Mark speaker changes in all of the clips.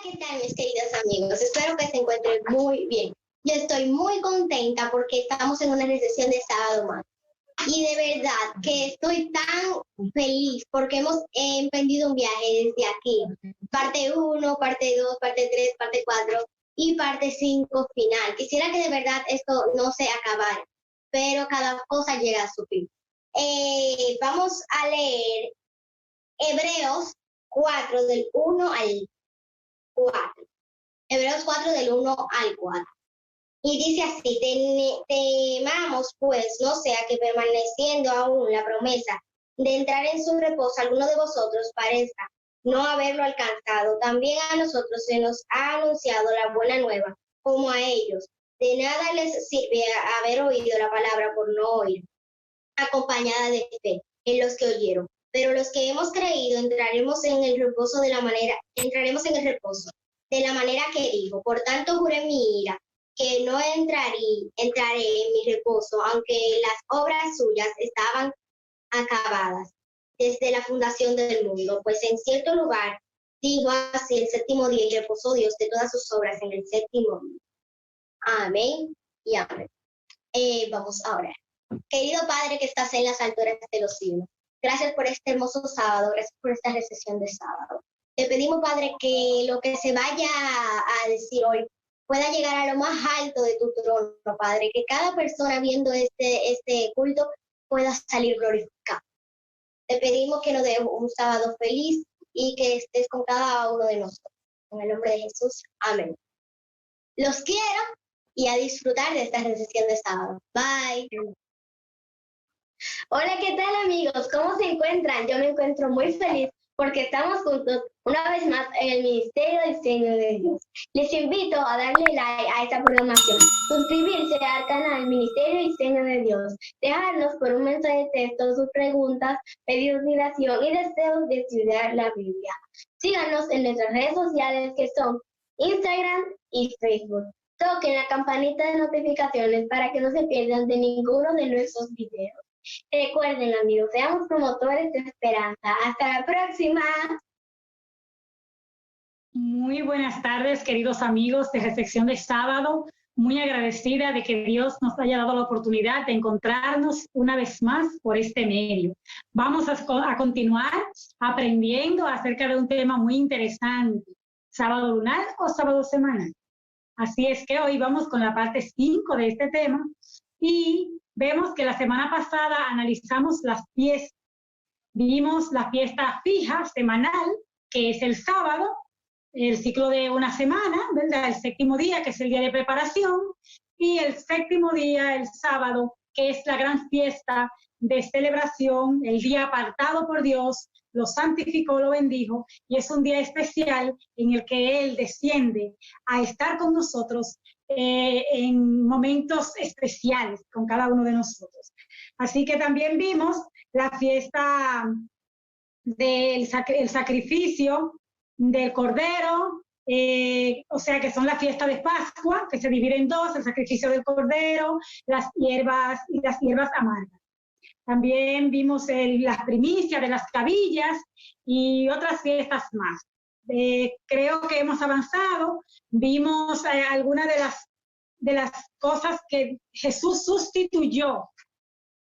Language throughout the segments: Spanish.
Speaker 1: ¿Qué tal, mis queridos amigos? Espero que se encuentren muy bien. Yo estoy muy contenta porque estamos en una recesión de sábado más. Y de verdad que estoy tan feliz porque hemos emprendido un viaje desde aquí. Parte uno, parte 2, parte 3, parte 4 y parte 5 final. Quisiera que de verdad esto no se acabara, pero cada cosa llega a su fin. Vamos a leer Hebreos 4 del 1 al 4. Hebreos 4 del 1 al 4. Y dice así, temamos pues, no sea que permaneciendo aún la promesa de entrar en su reposo, alguno de vosotros parezca no haberlo alcanzado. También a nosotros se nos ha anunciado la buena nueva, como a ellos. De nada les sirve haber oído la palabra por no oír, acompañada de fe en los que oyeron. Pero los que hemos creído entraremos en el reposo entraremos en el reposo de la manera que dijo. Por tanto, juré mi ira que no entraré en mi reposo, aunque las obras suyas estaban acabadas desde la fundación del mundo. Pues en cierto lugar dijo así el séptimo día y reposó Dios de todas sus obras en el séptimo día. Amén y amén. Vamos a orar. Querido Padre que estás en las alturas de los cielos, gracias por este hermoso sábado, gracias por esta recesión de sábado. Te pedimos, Padre, que lo que se vaya a decir hoy pueda llegar a lo más alto de tu trono, Padre, que cada persona viendo este culto pueda salir glorificada. Te pedimos que nos dé un sábado feliz y que estés con cada uno de nosotros. En el nombre de Jesús, amén. Los quiero y a disfrutar de esta recesión de sábado. Bye.
Speaker 2: Hola, ¿qué tal, amigos? ¿Cómo se encuentran? Yo me encuentro muy feliz porque estamos juntos una vez más en el Ministerio de Diseño de Dios. Les invito a darle like a esta programación, suscribirse al canal Ministerio de Diseño de Dios, dejarnos por un mensaje de texto sus preguntas, pedidos de oración y deseos de estudiar la Biblia. Síganos en nuestras redes sociales que son Instagram y Facebook. Toquen la campanita de notificaciones para que no se pierdan de ninguno de nuestros videos. Recuerden, amigos, seamos promotores de esperanza. Hasta la próxima.
Speaker 3: Muy buenas tardes, queridos amigos de Reflexión de Sábado. Muy agradecida de que Dios nos haya dado la oportunidad de encontrarnos una vez más por este medio. Vamos a continuar aprendiendo acerca de un tema muy interesante, sábado lunar o sábado semanal. Así es que hoy vamos con la parte 5 de este tema y vemos que la semana pasada analizamos las fiestas. Vimos la fiesta fija semanal, que es el sábado, el ciclo de una semana, ¿verdad? El séptimo día, que es el día de preparación, y el séptimo día, el sábado, que es la gran fiesta de celebración, el día apartado por Dios, lo santificó, lo bendijo, y es un día especial en el que Él desciende a estar con nosotros en momentos especiales con cada uno de nosotros. Así que también vimos la fiesta del sacrificio del Cordero, o sea que son la fiesta de Pascua, que se divide en dos, el sacrificio del Cordero, las hierbas y las hierbas amargas. También vimos las primicias de las cabillas y otras fiestas más. Creo que hemos avanzado, vimos algunas de las cosas que Jesús sustituyó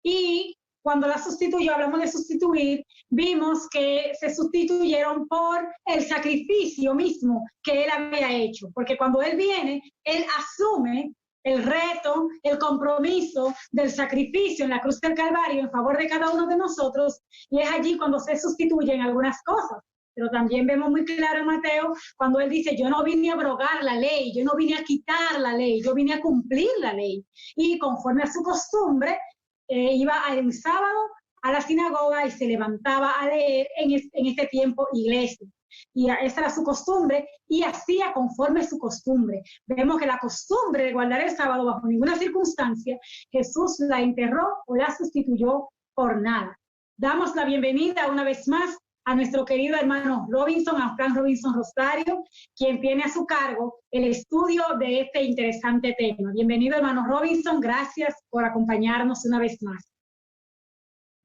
Speaker 3: y cuando la sustituyó, hablamos de sustituir, vimos que se sustituyeron por el sacrificio mismo que Él había hecho, porque cuando Él viene, Él asume el reto, el compromiso del sacrificio en la cruz del Calvario en favor de cada uno de nosotros, y es allí cuando se sustituyen algunas cosas. Pero también vemos muy claro en Mateo cuando Él dice, yo no vine a abrogar la ley, yo no vine a quitar la ley, yo vine a cumplir la ley. Y conforme a su costumbre, iba el sábado a la sinagoga y se levantaba a leer en este tiempo iglesia. Y esa era su costumbre y hacía conforme su costumbre. Vemos que la costumbre de guardar el sábado bajo ninguna circunstancia, Jesús la enterró o la sustituyó por nada. Damos la bienvenida una vez más a nuestro querido hermano Robinson, a Frank Robinson Rosario, quien tiene a su cargo el estudio de este interesante tema. Bienvenido, hermano Robinson, gracias por acompañarnos una vez más.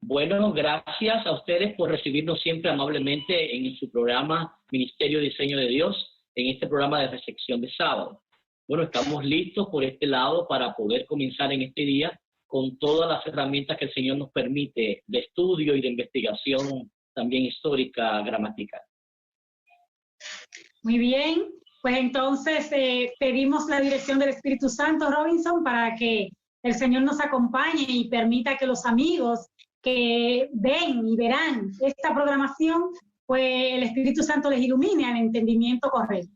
Speaker 4: Bueno, gracias a ustedes por recibirnos siempre amablemente en su programa Ministerio de Diseño de Dios. en este programa de Recepción de Sábado. Bueno, estamos listos por este lado para poder comenzar en este día con todas las herramientas que el Señor nos permite de estudio y de investigación también histórica, gramatical.
Speaker 3: Muy bien, pues entonces pedimos la dirección del Espíritu Santo, Robinson, para que el Señor nos acompañe y permita que los amigos que ven y verán esta programación, pues el Espíritu Santo les ilumine al entendimiento correcto.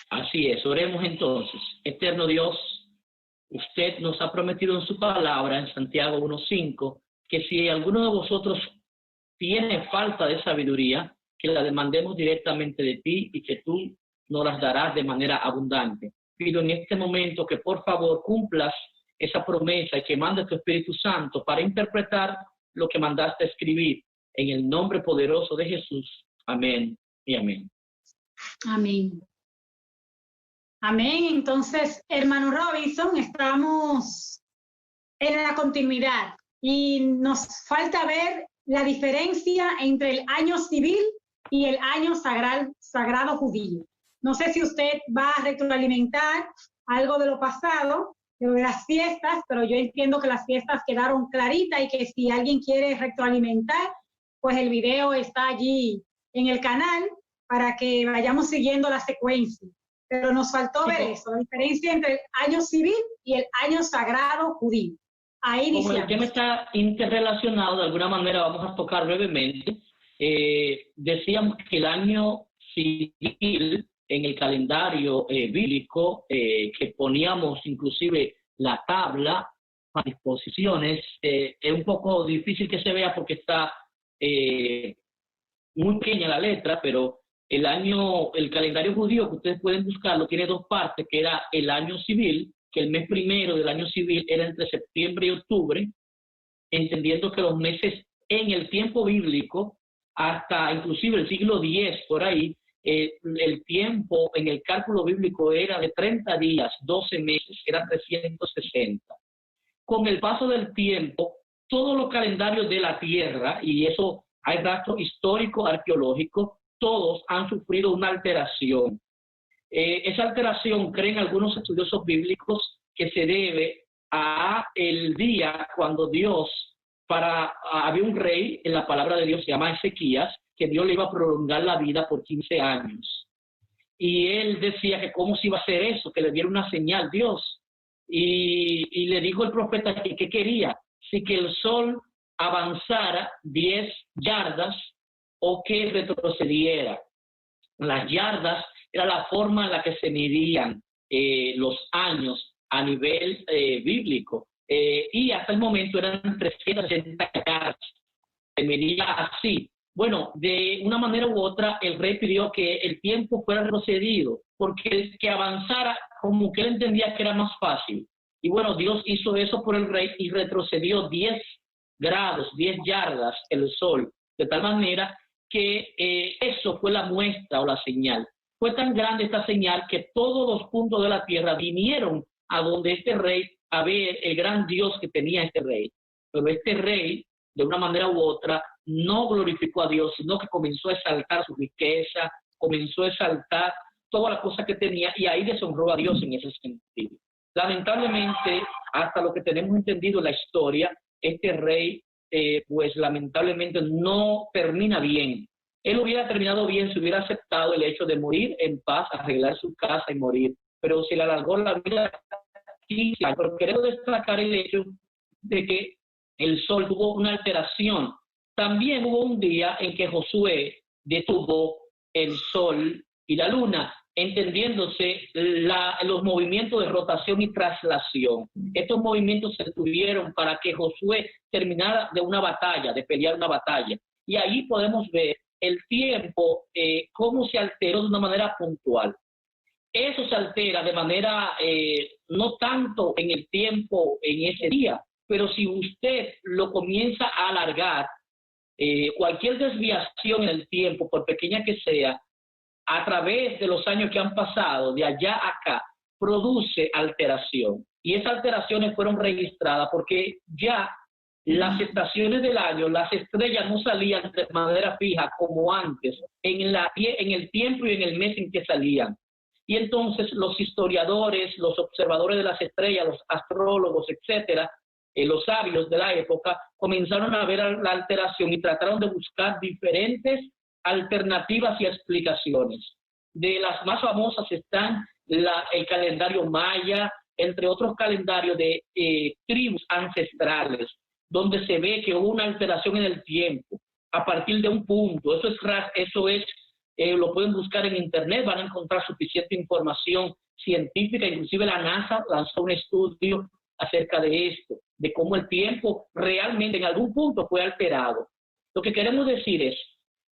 Speaker 4: Así es, oremos entonces. Eterno Dios, usted nos ha prometido en su palabra, en Santiago 1:5, que si alguno de vosotros tiene falta de sabiduría, que la demandemos directamente de ti y que tú nos las darás de manera abundante. Pido en este momento que por favor cumplas esa promesa y que mandes tu Espíritu Santo para interpretar lo que mandaste escribir. En el nombre poderoso de Jesús. Amén y amén.
Speaker 3: Amén. Amén. Entonces, hermano Robinson, estamos en la continuidad y nos falta ver la diferencia entre el año civil y el año sagrado judío. No sé si usted va a retroalimentar algo de lo pasado, de las fiestas, pero yo entiendo que las fiestas quedaron claritas y que si alguien quiere retroalimentar, pues el video está allí en el canal para que vayamos siguiendo la secuencia. Pero nos faltó ver eso, la diferencia entre el año civil y el año sagrado judío. Ahí
Speaker 4: como
Speaker 3: iniciamos.
Speaker 4: el tema está interrelacionado, de alguna manera vamos a tocar brevemente. Decíamos que el año civil en el calendario bíblico, que poníamos inclusive la tabla a disposiciones, es un poco difícil que se vea porque está muy pequeña la letra, pero el calendario judío que ustedes pueden buscarlo tiene dos partes, que era el año civil, que el mes primero del año civil era entre septiembre y octubre, entendiendo que los meses en el tiempo bíblico, hasta inclusive el siglo X por ahí, el tiempo en el cálculo bíblico era de 30 días, 12 meses, eran 360. Con el paso del tiempo, todos los calendarios de la Tierra, y eso hay rastros históricos, arqueológicos, todos han sufrido una alteración. Esa alteración, creen algunos estudiosos bíblicos, que se debe a el día cuando Dios, había un rey, en la palabra de Dios se llama Ezequías, que Dios le iba a prolongar la vida por 15 años. Y él decía que cómo se iba a hacer eso, que le diera una señal Dios. Y le dijo el profeta que qué quería, si que el sol avanzara 10 yardas o que retrocediera. Las yardas era la forma en la que se medían los años a nivel bíblico. Y hasta el momento eran 360 yardas. Se medía así. Bueno, de una manera u otra, el rey pidió que el tiempo fuera retrocedido, porque el que avanzara, como que él entendía que era más fácil. Y bueno, Dios hizo eso por el rey y retrocedió 10 grados, 10 yardas el sol, de tal manera que eso fue la muestra o la señal. Fue tan grande esta señal que todos los puntos de la tierra vinieron a donde este rey, a ver el gran Dios que tenía este rey. Pero este rey, de una manera u otra, no glorificó a Dios, sino que comenzó a exaltar su riqueza, comenzó a exaltar todas las cosas que tenía, y ahí deshonró a Dios en ese sentido. Lamentablemente, hasta lo que tenemos entendido en la historia, este rey, pues lamentablemente no termina bien. Él hubiera terminado bien si hubiera aceptado el hecho de morir en paz, arreglar su casa y morir, pero se le alargó la vida 15 años. Pero queremos destacar el hecho de que el sol tuvo una alteración. También hubo un día en que Josué detuvo el sol y la luna, entendiéndose los movimientos de rotación y traslación. Estos movimientos se tuvieron para que Josué terminara de una batalla, de pelear una batalla. Y ahí podemos ver el tiempo, cómo se alteró de una manera puntual. Eso se altera de manera, no tanto en el tiempo, en ese día, pero si usted lo comienza a alargar, cualquier desviación en el tiempo, por pequeña que sea, a través de los años que han pasado, de allá a acá, produce alteración. Y esas alteraciones fueron registradas porque ya las estaciones del año, las estrellas no salían de manera fija como antes, en el tiempo y en el mes en que salían. Y entonces los historiadores, los observadores de las estrellas, los astrólogos, etcétera, los sabios de la época, comenzaron a ver la alteración y trataron de buscar diferentes alternativas y explicaciones. De las más famosas están el calendario maya, entre otros calendarios de tribus ancestrales, donde se ve que hubo una alteración en el tiempo a partir de un punto. Lo pueden buscar en internet, van a encontrar suficiente información científica. Inclusive la NASA lanzó un estudio acerca de esto, de cómo el tiempo realmente en algún punto fue alterado. Lo que queremos decir es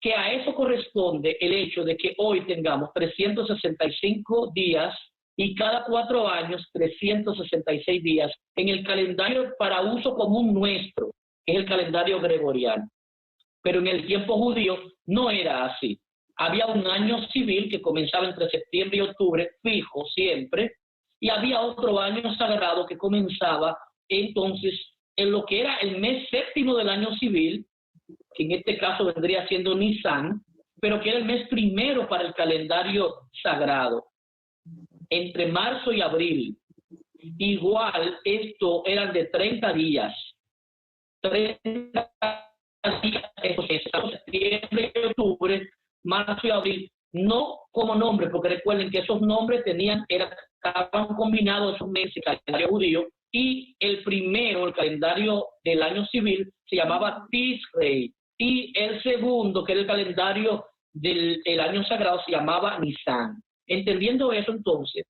Speaker 4: que a eso corresponde el hecho de que hoy tengamos 365 días y cada 4 años 366 días en el calendario para uso común nuestro, que es el calendario gregoriano. Pero en el tiempo judío no era así. Había un año civil que comenzaba entre septiembre y octubre, fijo siempre, y había otro año sagrado que comenzaba entonces en lo que era el mes séptimo del año civil, que en este caso vendría siendo Nisan, pero que era el mes primero para el calendario sagrado, entre marzo y abril. Igual, esto eran de 30 días. 30 días, septiembre y octubre, marzo y abril, no como nombre, porque recuerden que esos nombres estaban combinados esos meses, el calendario judío, y el primero, el calendario del año civil, se llamaba Tishrei, y el segundo, que era el calendario del año sagrado, se llamaba Nisan. Entendiendo eso, entonces,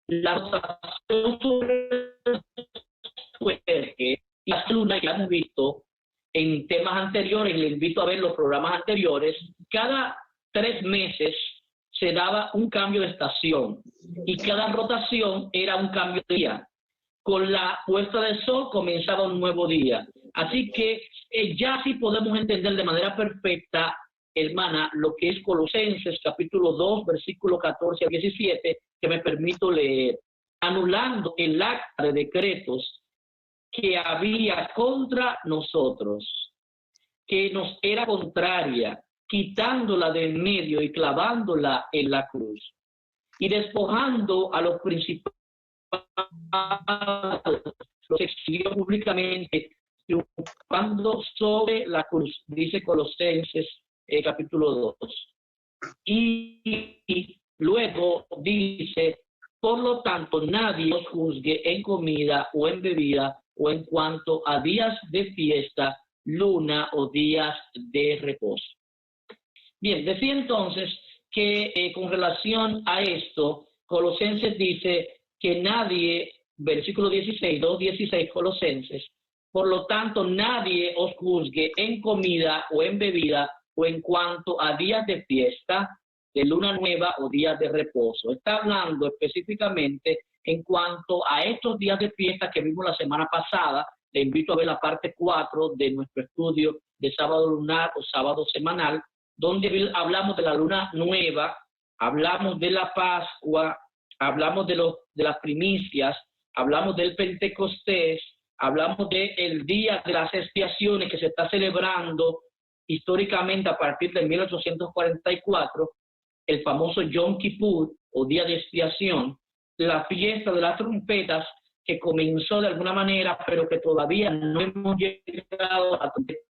Speaker 4: la rotación y las lunas que hemos visto en temas anteriores, les invito a ver los programas anteriores, cada 3 meses se daba un cambio de estación y cada rotación era un cambio de día. Con la puesta del sol comenzaba un nuevo día. Así que ya sí podemos entender de manera perfecta, hermana, lo que es Colosenses capítulo 2, versículo 14 a 17, que me permito leer. Anulando el acta de decretos que había contra nosotros, que nos era contraria, quitándola de en medio y clavándola en la cruz, y despojando a los principales, los exhibió públicamente, triunfando sobre la cruz, dice Colosenses capítulo 2. Y luego dice, por lo tanto, nadie os juzgue en comida o en bebida o en cuanto a días de fiesta, luna o días de reposo. Bien, decía entonces que con relación a esto, Colosenses dice que nadie, versículo 16, 2:16 Colosenses, por lo tanto nadie os juzgue en comida o en bebida o en cuanto a días de fiesta, de luna nueva o días de reposo. Está hablando específicamente en cuanto a estos días de fiesta que vimos la semana pasada. Le invito a ver la parte 4 de nuestro estudio de sábado lunar o sábado semanal, donde hablamos de la luna nueva, hablamos de la Pascua, hablamos de las primicias, hablamos del Pentecostés, hablamos del día de las expiaciones que se está celebrando históricamente a partir de 1844, el famoso Yom Kippur o día de expiación, la fiesta de las trompetas que comenzó de alguna manera, pero que todavía no hemos llegado a la trompeta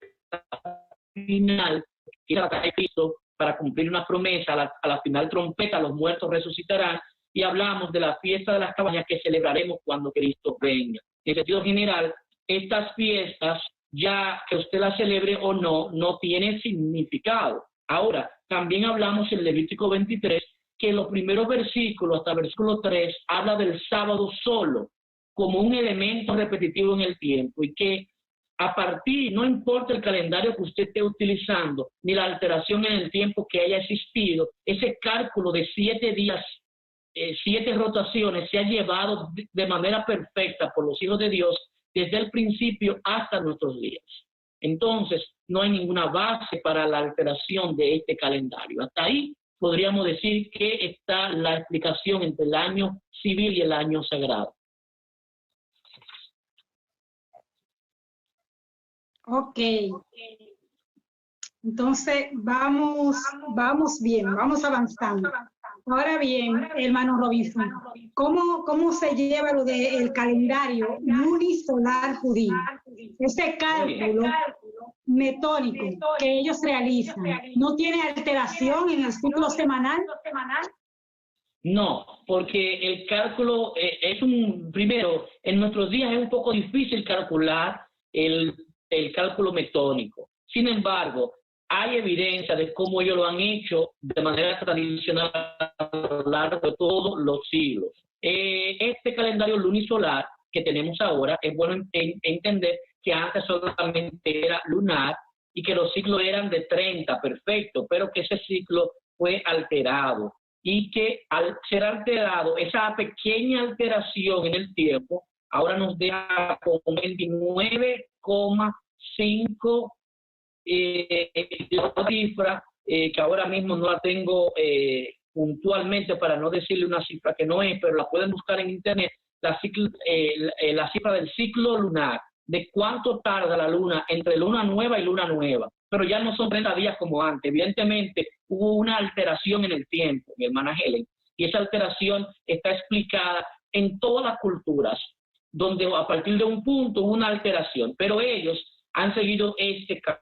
Speaker 4: final, que es la de Cristo, para cumplir una promesa. A la final trompeta los muertos resucitarán, y hablamos de la fiesta de las cabañas que celebraremos cuando Cristo venga. En sentido general, estas fiestas, ya que usted las celebre o no, no tiene significado. Ahora, también hablamos en Levítico 23, que en los primeros versículos, hasta versículo 3, habla del sábado solo, como un elemento repetitivo en el tiempo, y que a partir, no importa el calendario que usted esté utilizando, ni la alteración en el tiempo que haya existido, ese cálculo de 7 días, 7 rotaciones, se ha llevado de manera perfecta por los hijos de Dios desde el principio hasta nuestros días. Entonces, no hay ninguna base para la alteración de este calendario. Hasta ahí podríamos decir que está la explicación entre el año civil y el año sagrado.
Speaker 3: Ok. Entonces, vamos bien, vamos avanzando. Ahora bien, hermano Robinson, ¿cómo se lleva lo del calendario lunisolar judío? Ese cálculo metódico que ellos realizan, ¿no tiene alteración en el ciclo semanal?
Speaker 4: No, porque el cálculo primero, en nuestros días es un poco difícil calcular el cálculo metódico. Sin embargo, hay evidencia de cómo ellos lo han hecho de manera tradicional a lo largo de todos los siglos. Este calendario lunisolar que tenemos ahora, es bueno entender que antes solamente era lunar y que los ciclos eran de 30, perfecto, pero que ese ciclo fue alterado y que al ser alterado, esa pequeña alteración en el tiempo ahora nos deja con 29,5 la cifra que ahora mismo no la tengo puntualmente para no decirle una cifra que no es, pero la pueden buscar en internet, la cifra del ciclo lunar, de cuánto tarda la luna entre luna nueva y luna nueva, pero ya no son 30 días como antes. Evidentemente hubo una alteración en el tiempo, mi hermana Helen, y esa alteración está explicada en todas las culturas, donde a partir de un punto hubo una alteración, pero ellos han seguido este camino.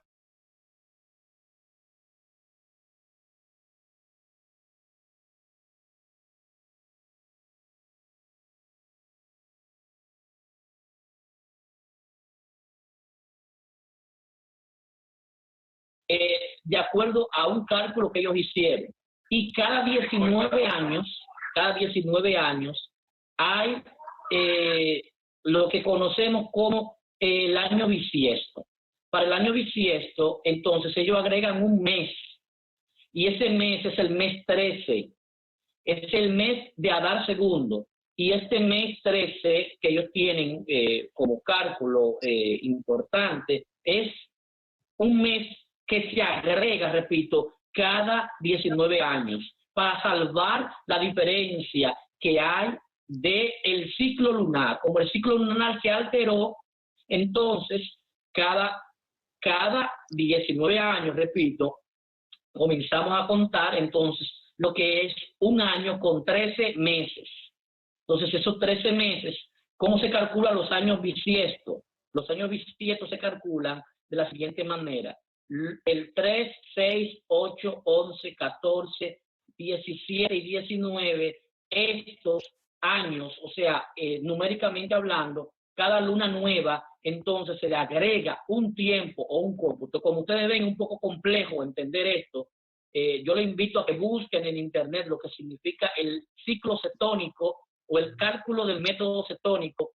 Speaker 4: De acuerdo a un cálculo que ellos hicieron. Y cada 19 años hay lo que conocemos como el año bisiesto. Para el año bisiesto, entonces ellos agregan un mes, y ese mes es el mes 13, es el mes de Adar segundo, y este mes 13 que ellos tienen como cálculo importante es un mes que se agrega, repito, cada 19 años para salvar la diferencia que hay del ciclo lunar. Como el ciclo lunar se alteró, entonces cada 19 años, repito, comenzamos a contar entonces lo que es un año con 13 meses. Entonces esos 13 meses, ¿cómo se calculan los años bisiestos? Los años bisiestos se calculan de la siguiente manera: el 3, 6, 8, 11, 14, 17 y 19, estos años, o sea, numéricamente hablando, cada luna nueva, entonces se le agrega un tiempo o un cómputo. Como ustedes ven, es un poco complejo entender esto. Yo les invito a que busquen en internet lo que significa el ciclo cetónico o el cálculo del método cetónico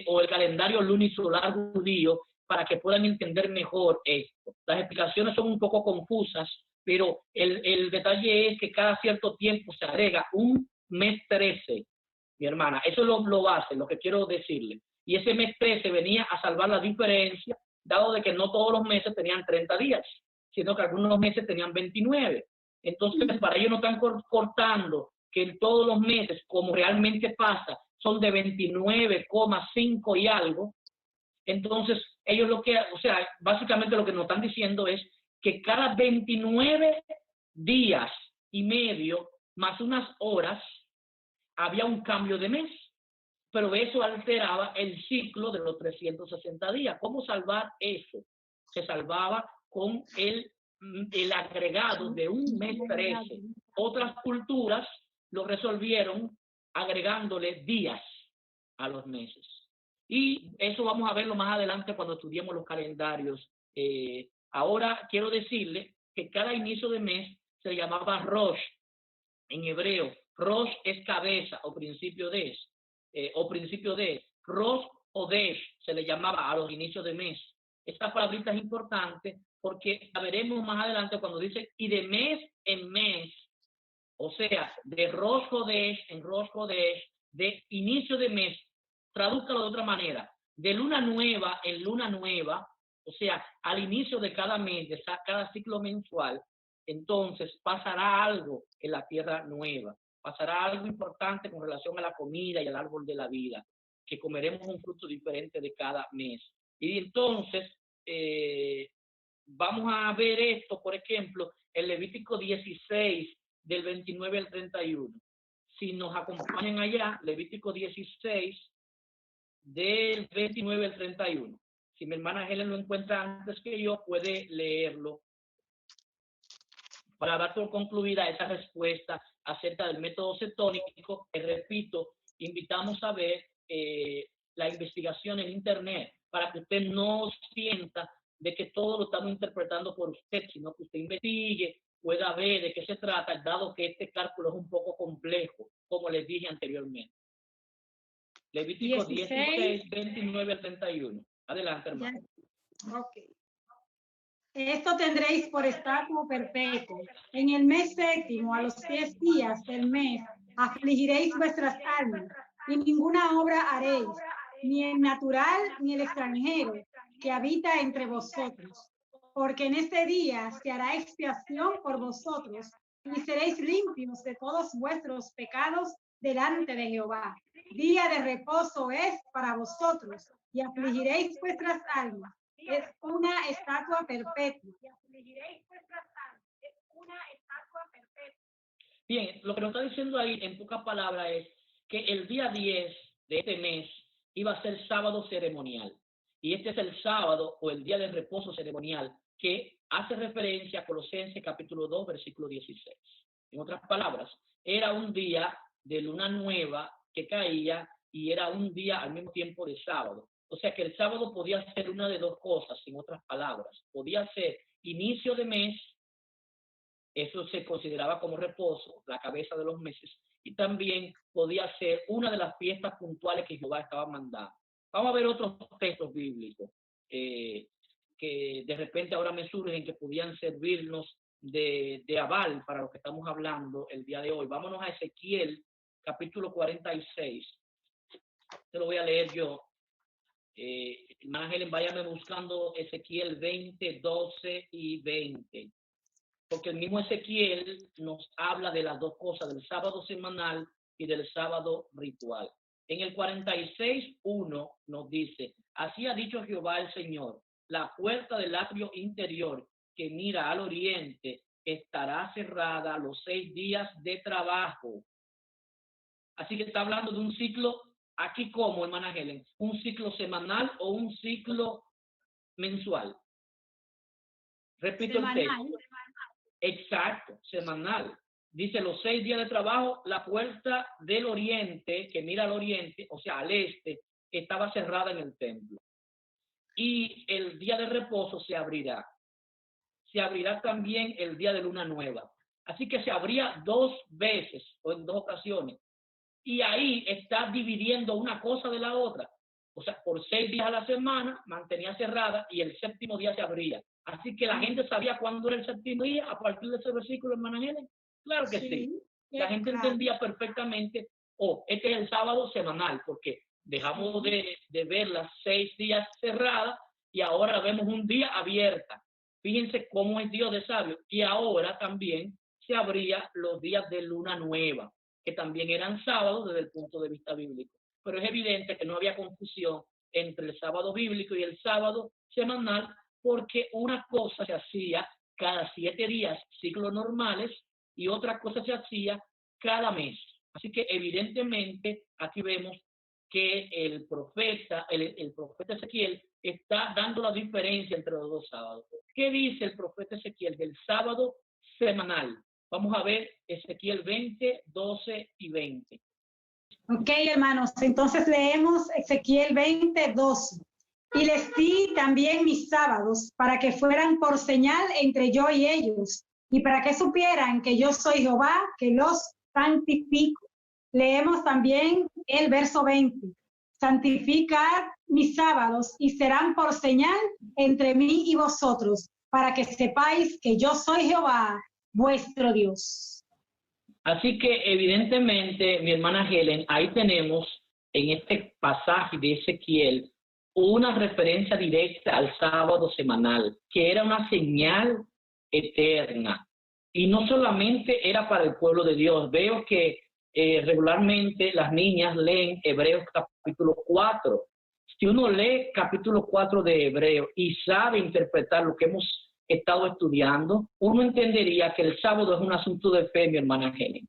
Speaker 4: o el calendario lunisolar judío, para que puedan entender mejor esto. Las explicaciones son un poco confusas, pero el detalle es que cada cierto tiempo se agrega un mes 13, mi hermana. Eso es lo base, lo que quiero decirle. Y ese mes 13 venía a salvar la diferencia, dado de que no todos los meses tenían 30 días, sino que algunos meses tenían 29. Entonces, para ellos no están cortando que en todos los meses, como realmente pasa, son de 29,5 y algo. Entonces, ellos básicamente lo que nos están diciendo es que cada 29 días y medio más unas horas había un cambio de mes, pero eso alteraba el ciclo de los 360 días. ¿Cómo salvar eso? Se salvaba con el agregado de un mes 13. Otras culturas lo resolvieron agregándole días a los meses. Y eso vamos a verlo más adelante cuando estudiemos los calendarios. Ahora quiero decirle que cada inicio de mes se llamaba Rosh en hebreo. Rosh es cabeza o principio de. Rosh Hodesh se le llamaba a los inicios de mes. Esta palabrita es importante porque la veremos más adelante cuando dice y de mes en mes. O sea, de Rosh Hodesh en Rosh Hodesh, de inicio de mes. Tradúzcalo de otra manera, de luna nueva en luna nueva, o sea, al inicio de cada mes, de cada ciclo mensual, entonces pasará algo en la tierra nueva, pasará algo importante con relación a la comida y al árbol de la vida, que comeremos un fruto diferente de cada mes. Y entonces vamos a ver esto, por ejemplo, en Levítico 16, del 29 al 31. Si nos acompañan allá, Levítico 16, del 29 al 31. Si mi hermana Helen lo encuentra antes que yo, puede leerlo para dar por concluida esa respuesta acerca del método cetónico, que repito, invitamos a ver la investigación en internet para que usted no sienta de que todo lo estamos interpretando por usted, sino que usted investigue, pueda ver de qué se trata, dado que este cálculo es un poco complejo, como les dije anteriormente. Levítico 16, 29 al 31. Adelante, hermano.
Speaker 3: Ok. Esto tendréis por estatuto perpetuo. En el mes séptimo, a los 10 días del mes, afligiréis vuestras almas, y ninguna obra haréis, ni el natural ni el extranjero que habita entre vosotros. Porque en este día se hará expiación por vosotros, y seréis limpios de todos vuestros pecados delante de Jehová. Día de reposo es para vosotros, y afligiréis vuestras almas. Es una estatua perpetua.
Speaker 4: Bien, lo que nos está diciendo ahí en pocas palabras es que el día 10 de este mes iba a ser sábado ceremonial. Y este es el sábado o el día de reposo ceremonial que hace referencia a Colosenses capítulo 2, versículo 16. En otras palabras, era un día de luna nueva que caía y era un día al mismo tiempo de sábado. O sea que el sábado podía ser una de dos cosas, en otras palabras. Podía ser inicio de mes, eso se consideraba como reposo, la cabeza de los meses, y también podía ser una de las fiestas puntuales que Jehová estaba mandando. Vamos a ver otros textos bíblicos que de repente ahora me surgen que podían servirnos de aval para lo que estamos hablando el día de hoy. Vámonos a Ezequiel, capítulo 46. Te lo voy a leer yo. Hermana Helen, váyame buscando Ezequiel 20, 12 y 20. Porque el mismo Ezequiel nos habla de las dos cosas, del sábado semanal y del sábado ritual. En el 46:1 nos dice: así ha dicho Jehová el Señor, la puerta del atrio interior que mira al oriente estará cerrada los 6 días de trabajo. Así que está hablando de un ciclo, aquí como, hermana Helen, un ciclo semanal o un ciclo mensual. Repito
Speaker 3: Semanal.
Speaker 4: el texto. Exacto, semanal. Dice los 6 días de trabajo, la puerta del oriente, que mira al oriente, o sea, al este, estaba cerrada en el templo. Y el día de reposo se abrirá. Se abrirá también el día de luna nueva. Así que se abría 2 veces o en 2 ocasiones. Y ahí está dividiendo una cosa de la otra. O sea, por 6 días a la semana mantenía cerrada y el séptimo día se abría. Así que la gente sabía cuándo era el séptimo día a partir de ese versículo, hermana Helen. Claro que sí. La gente entendía perfectamente, este es el sábado semanal, porque dejamos de ver las 6 días cerradas y ahora vemos un día abierta. Fíjense cómo es Dios de sabio. Y ahora también se abría los días de luna nueva, que también eran sábados desde el punto de vista bíblico. Pero es evidente que no había confusión entre el sábado bíblico y el sábado semanal, porque una cosa se hacía cada 7 días, ciclos normales, y otra cosa se hacía cada mes. Así que evidentemente aquí vemos que el profeta Ezequiel está dando la diferencia entre los 2 sábados. ¿Qué dice el profeta Ezequiel del sábado semanal? Vamos a ver Ezequiel 20, 12 y 20.
Speaker 3: Ok, hermanos, entonces leemos Ezequiel 20, 12. Y les di también mis sábados para que fueran por señal entre yo y ellos, y para que supieran que yo soy Jehová, que los santifico. Leemos también el verso 20. Santificad mis sábados y serán por señal entre mí y vosotros, para que sepáis que yo soy Jehová, vuestro Dios.
Speaker 4: Así que evidentemente, mi hermana Helen, ahí tenemos en este pasaje de Ezequiel una referencia directa al sábado semanal, que era una señal eterna. Y no solamente era para el pueblo de Dios. Veo que regularmente las niñas leen Hebreos capítulo 4. Si uno lee capítulo 4 de Hebreo y sabe interpretar lo que hemos estado estudiando, uno entendería que el sábado es un asunto de fe, mi hermana Jenny,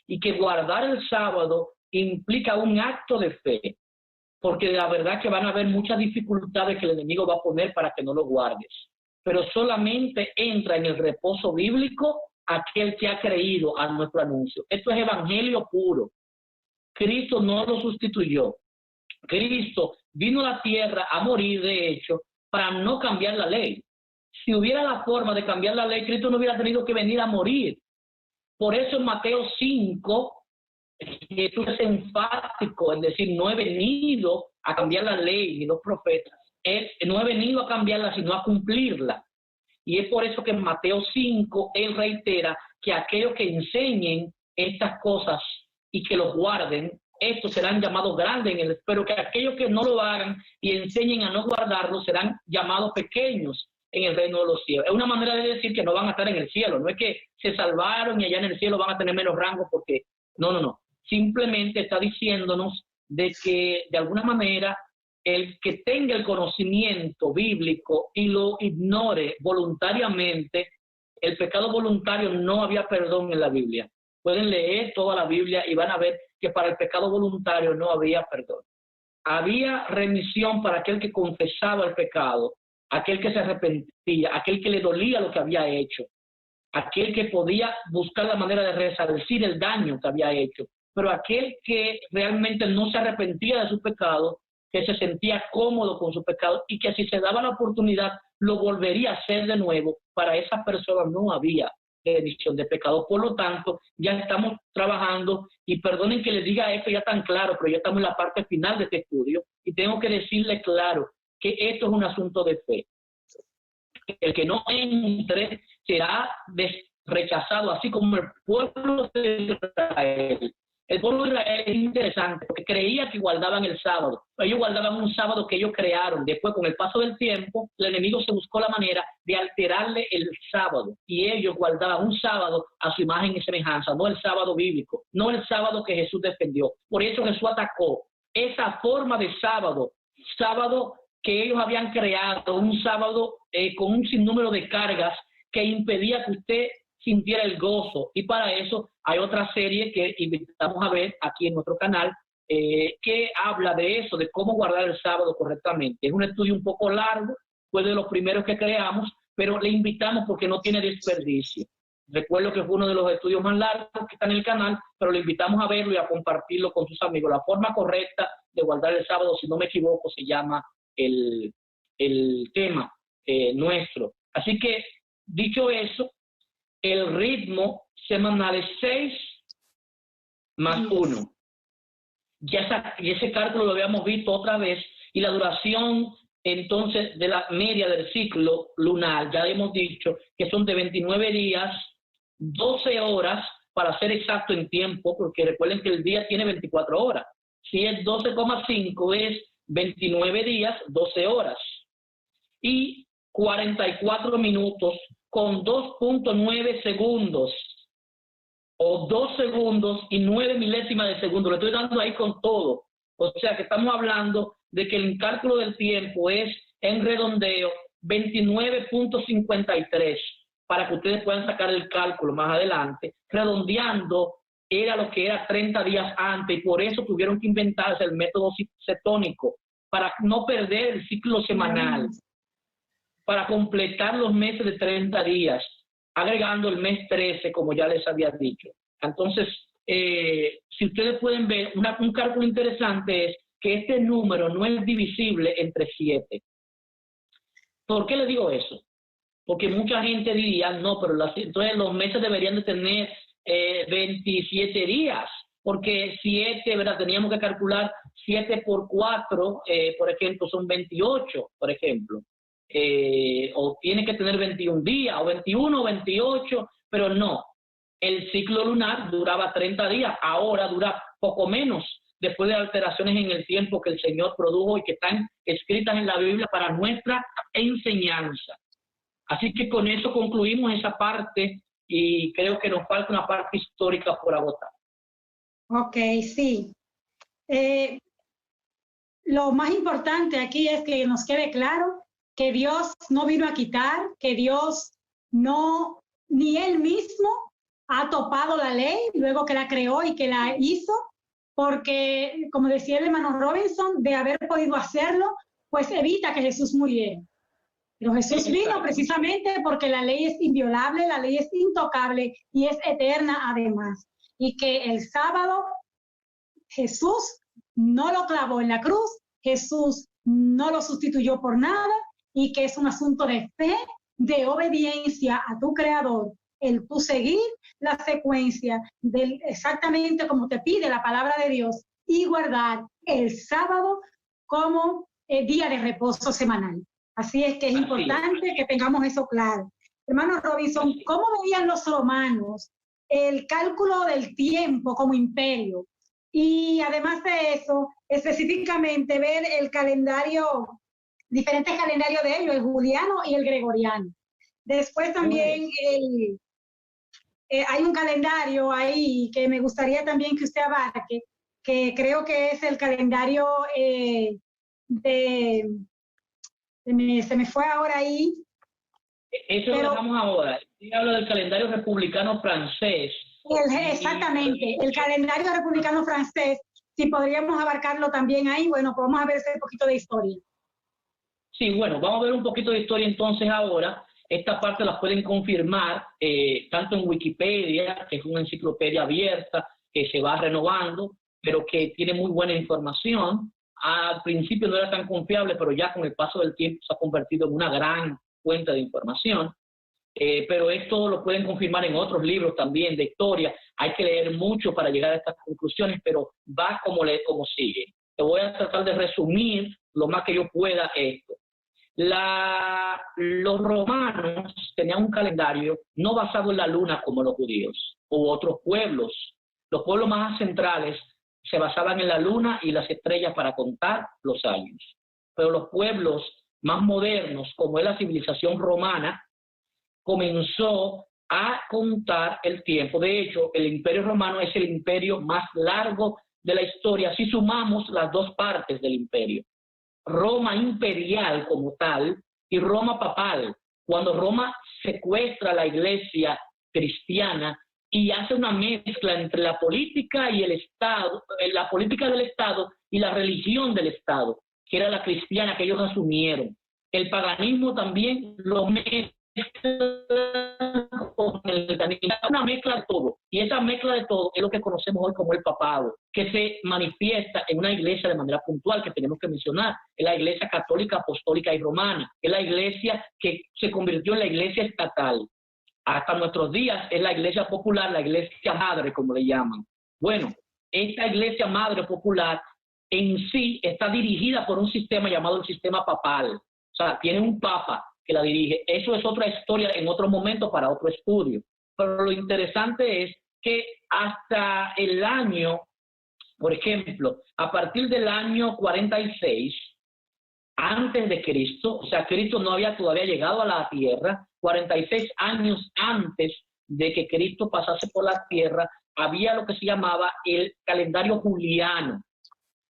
Speaker 4: y que guardar el sábado implica un acto de fe, porque la verdad que van a haber muchas dificultades que el enemigo va a poner para que no lo guardes, pero solamente entra en el reposo bíblico aquel que ha creído a nuestro anuncio. Esto es evangelio puro. Cristo no lo sustituyó. Cristo vino a la tierra a morir, de hecho, para no cambiar la ley. Si hubiera la forma de cambiar la ley, Cristo no hubiera tenido que venir a morir. Por eso en Mateo 5, Jesús es enfático en decir, no he venido a cambiar la ley ni los profetas. No he venido a cambiarla, sino a cumplirla. Y es por eso que en Mateo 5, él reitera que aquellos que enseñen estas cosas y que los guarden, estos serán llamados grandes en el, pero que aquellos que no lo hagan y enseñen a no guardarlo serán llamados pequeños en el reino de los cielos. Es una manera de decir que no van a estar en el cielo. No es que se salvaron y allá en el cielo van a tener menos rango porque no. Simplemente está diciéndonos de que de alguna manera el que tenga el conocimiento bíblico y lo ignore voluntariamente, el pecado voluntario no había perdón en la Biblia. Pueden leer toda la Biblia y van a ver que para el pecado voluntario no había perdón. Había remisión para aquel que confesaba el pecado, aquel que se arrepentía, aquel que le dolía lo que había hecho, aquel que podía buscar la manera de resarcir el daño que había hecho, pero aquel que realmente no se arrepentía de su pecado, que se sentía cómodo con su pecado y que si se daba la oportunidad lo volvería a hacer de nuevo, para esa persona no había remisión de pecado. Por lo tanto, ya estamos trabajando, y perdonen que les diga esto ya tan claro, pero ya estamos en la parte final de este estudio y tengo que decirles claro que esto es un asunto de fe. El que no entre será rechazado, así como el pueblo de Israel. El pueblo de Israel es interesante porque creía que guardaban el sábado. Ellos guardaban un sábado que ellos crearon. Después, con el paso del tiempo, el enemigo se buscó la manera de alterarle el sábado. Y ellos guardaban un sábado a su imagen y semejanza, no el sábado bíblico, no el sábado que Jesús defendió. Por eso Jesús atacó esa forma de sábado que ellos habían creado, un sábado con un sinnúmero de cargas que impedía que usted sintiera el gozo. Y para eso hay otra serie que invitamos a ver aquí en nuestro canal, que habla de eso, de cómo guardar el sábado correctamente. Es un estudio un poco largo, fue de los primeros que creamos, pero le invitamos porque no tiene desperdicio. Recuerdo que fue uno de los estudios más largos que está en el canal, pero le invitamos a verlo y a compartirlo con sus amigos. La forma correcta de guardar el sábado, si no me equivoco, se llama el tema nuestro. Así que, dicho eso, el ritmo semanal es 6 más 1. Y ese cálculo lo habíamos visto otra vez, y la duración entonces de la media del ciclo lunar, ya hemos dicho que son de 29 días, 12 horas, para ser exacto en tiempo, porque recuerden que el día tiene 24 horas. Si es 12,5 es 29 días, 12 horas. Y 44 minutos con 2.9 segundos, o 2 segundos y 9 milésimas de segundo. Le estoy dando ahí con todo. O sea que estamos hablando de que el cálculo del tiempo es, en redondeo, 29.53, para que ustedes puedan sacar el cálculo más adelante. Redondeando era lo que era 30 días antes, y por eso tuvieron que inventarse el método cetónico, para no perder el ciclo semanal, para completar los meses de 30 días, agregando el mes 13, como ya les había dicho. Entonces, si ustedes pueden ver, un cálculo interesante es que este número no es divisible entre 7. ¿Por qué les digo eso? Porque mucha gente diría, no, pero entonces los meses deberían de tener 27 días, porque 7, ¿verdad? Teníamos que calcular 7 por 4, por ejemplo, son 28, por ejemplo. O tiene que tener 21 días, o 21 o 28, pero no. El ciclo lunar duraba 30 días, ahora dura poco menos, después de alteraciones en el tiempo que el Señor produjo y que están escritas en la Biblia para nuestra enseñanza. Así que con eso concluimos esa parte, y creo que nos falta una parte histórica por agotar.
Speaker 3: Ok, sí. lo más importante aquí es que nos quede claro que Dios no vino a quitar, que Dios no, ni Él mismo ha topado la ley luego que la creó y que la hizo, porque, como decía el hermano Robinson, de haber podido hacerlo, pues evita que Jesús muriera. Pero Jesús vino precisamente porque la ley es inviolable, la ley es intocable y es eterna además. Y que el sábado Jesús no lo clavó en la cruz, Jesús no lo sustituyó por nada, y que es un asunto de fe, de obediencia a tu Creador, el tú seguir la secuencia exactamente como te pide la palabra de Dios y guardar el sábado como día de reposo semanal. Así es que es importante que tengamos eso claro. Hermano Robinson, ¿cómo veían los romanos el cálculo del tiempo como imperio? Y además de eso, específicamente ver el calendario, diferentes calendarios de ellos, el juliano y el gregoriano. Después también hay un calendario ahí que me gustaría también que usted abarque, que creo que es el calendario se me fue ahora ahí.
Speaker 4: Eso lo dejamos ahora. Yo hablo del calendario republicano francés.
Speaker 3: Exactamente, el calendario republicano francés, si podríamos abarcarlo también ahí, bueno, pues vamos a ver ese poquito de historia.
Speaker 4: Sí, bueno, vamos a ver un poquito de historia entonces ahora. Esta parte la pueden confirmar tanto en Wikipedia, que es una enciclopedia abierta, que se va renovando, pero que tiene muy buena información. Al principio no era tan confiable, pero ya con el paso del tiempo se ha convertido en una gran fuente de información. Pero esto lo pueden confirmar en otros libros también de historia. Hay que leer mucho para llegar a estas conclusiones, pero va como sigue. Te voy a tratar de resumir lo más que yo pueda esto. Los romanos tenían un calendario no basado en la luna como los judíos u otros pueblos. Los pueblos más centrales se basaban en la luna y las estrellas para contar los años. Pero los pueblos más modernos, como es la civilización romana, comenzó a contar el tiempo. De hecho, el Imperio Romano es el imperio más largo de la historia, si sumamos las dos partes del imperio. Roma imperial como tal y Roma papal. Cuando Roma secuestra la iglesia cristiana y hace una mezcla entre la política y el Estado, la política del Estado y la religión del Estado, que era la cristiana que ellos asumieron. El paganismo también lo mezcla con el cristianismo, una mezcla de todo, y esa mezcla de todo es lo que conocemos hoy como el papado, que se manifiesta en una iglesia de manera puntual que tenemos que mencionar, es la iglesia católica, apostólica y romana, es la iglesia que se convirtió en la iglesia estatal. Hasta nuestros días es la iglesia popular, la iglesia madre, como le llaman. Bueno, esta iglesia madre popular en sí está dirigida por un sistema llamado el sistema papal. O sea, tiene un papa que la dirige. Eso es otra historia en otro momento para otro estudio. Pero lo interesante es que hasta el año, por ejemplo, a partir del año 46, antes de Cristo, o sea, Cristo no había todavía llegado a la tierra, 46 años antes de que Cristo pasase por la tierra, había lo que se llamaba el calendario juliano.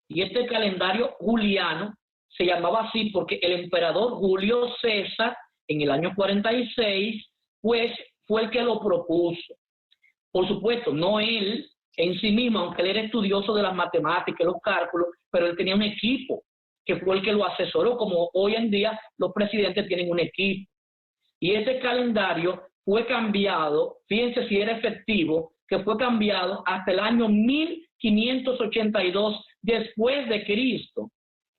Speaker 4: Y este calendario juliano se llamaba así porque el emperador Julio César, en el año 46, pues fue el que lo propuso. Por supuesto, no él en sí mismo, aunque él era estudioso de las matemáticas y los cálculos, pero él tenía un equipo que fue el que lo asesoró, como hoy en día los presidentes tienen un equipo. Y ese calendario fue cambiado, fíjense si era efectivo, que fue cambiado hasta el año 1582 después de Cristo.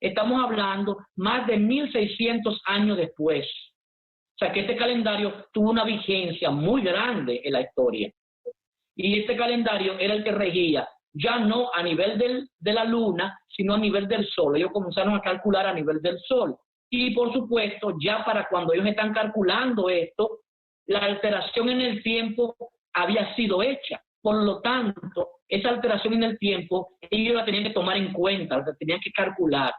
Speaker 4: Estamos hablando más de 1600 años después. O sea que este calendario tuvo una vigencia muy grande en la historia. Y este calendario era el que regía, ya no a nivel de la luna, sino a nivel del sol. Ellos comenzaron a calcular a nivel del sol. Y por supuesto, ya para cuando ellos están calculando esto, la alteración en el tiempo había sido hecha. Por lo tanto, esa alteración en el tiempo, ellos la tenían que tomar en cuenta, la tenían que calcular.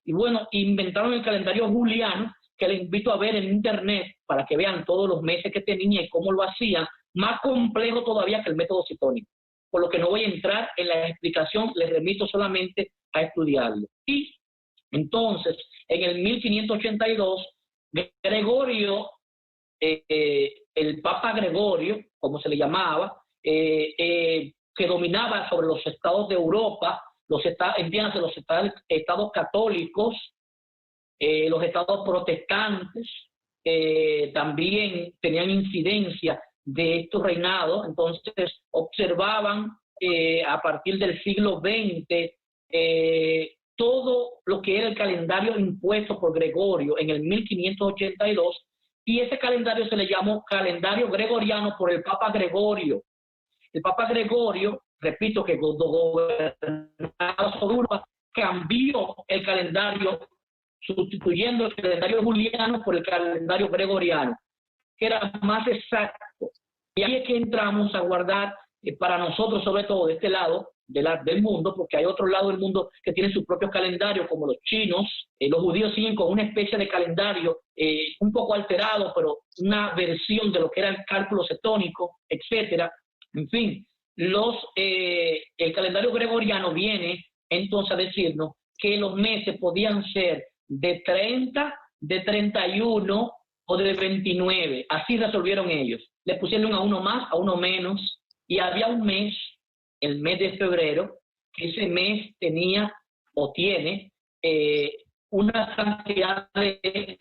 Speaker 4: Y bueno, inventaron el calendario juliano, que les invito a ver en internet para que vean todos los meses que tenía y cómo lo hacían, más complejo todavía que el método citónico. Por lo que no voy a entrar en la explicación, les remito solamente a estudiarlo. Y Entonces, en el 1582, Gregorio, el Papa Gregorio, como se le llamaba, que dominaba sobre los estados de Europa, los estados católicos, los estados protestantes, también tenían incidencia de estos reinados. Entonces observaban a partir del siglo XX todo lo que era el calendario impuesto por Gregorio en el 1582, y ese calendario se le llamó calendario gregoriano por el Papa Gregorio. El Papa Gregorio, repito, que gobernaba sobre Europa, cambió el calendario, sustituyendo el calendario juliano por el calendario gregoriano, que era más exacto. Y ahí es que entramos a guardar, para nosotros, sobre todo de este lado del mundo, porque hay otro lado del mundo que tiene su propio calendario, como los chinos. Los judíos siguen con una especie de calendario un poco alterado, pero una versión de lo que era el cálculo cetónico, etcétera. En fin, el calendario gregoriano viene entonces a decirnos que los meses podían ser de 30, de 31 o de 29. Así resolvieron ellos. Le pusieron a uno más, a uno menos, y había un mes, el mes de febrero, que ese mes tenía o tiene una cantidad de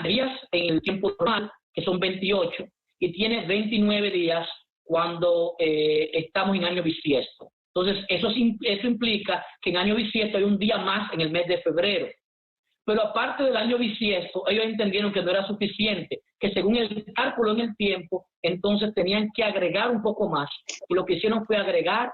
Speaker 4: días en el tiempo normal, que son 28, y tiene 29 días cuando estamos en año bisiesto. Entonces, eso implica que en año bisiesto hay un día más en el mes de febrero. Pero aparte del año bisiesto, ellos entendieron que no era suficiente, que según el cálculo en el tiempo, entonces tenían que agregar un poco más. Y lo que hicieron fue agregar,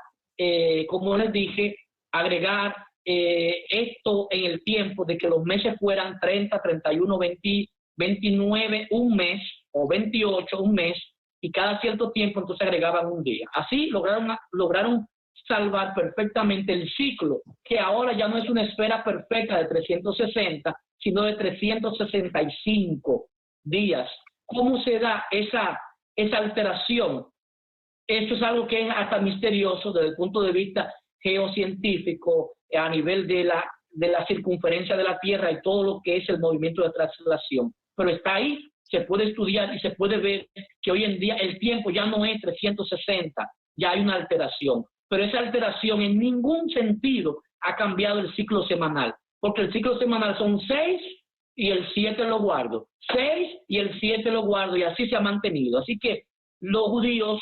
Speaker 4: como les dije, agregar esto en el tiempo de que los meses fueran 30, 31, 20, 29, un mes, o 28, un mes, y cada cierto tiempo entonces agregaban un día. Así lograron salvar perfectamente el ciclo, que ahora ya no es una esfera perfecta de 360, sino de 365 días. ¿Cómo se da esa alteración? Esto es algo que es hasta misterioso desde el punto de vista geocientífico, a nivel de la circunferencia de la Tierra y todo lo que es el movimiento de traslación. Pero está ahí, se puede estudiar y se puede ver que hoy en día el tiempo ya no es 360, ya hay una alteración. Pero esa alteración en ningún sentido ha cambiado el ciclo semanal, porque el ciclo semanal son 6 y el 7 lo guardo, 6 y el 7 lo guardo, y así se ha mantenido. Así que los judíos,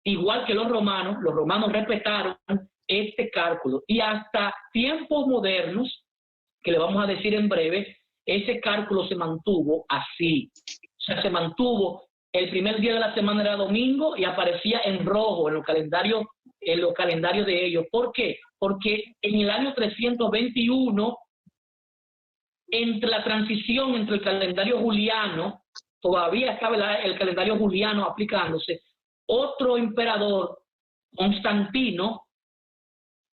Speaker 4: igual que los romanos respetaron este cálculo, y hasta tiempos modernos, que le vamos a decir en breve, ese cálculo se mantuvo así. O sea, se mantuvo, el primer día de la semana era domingo y aparecía en rojo en los calendarios de ellos. ¿Por qué? Porque en el año 321, entre la transición entre el calendario juliano, todavía estaba el calendario juliano aplicándose, otro emperador,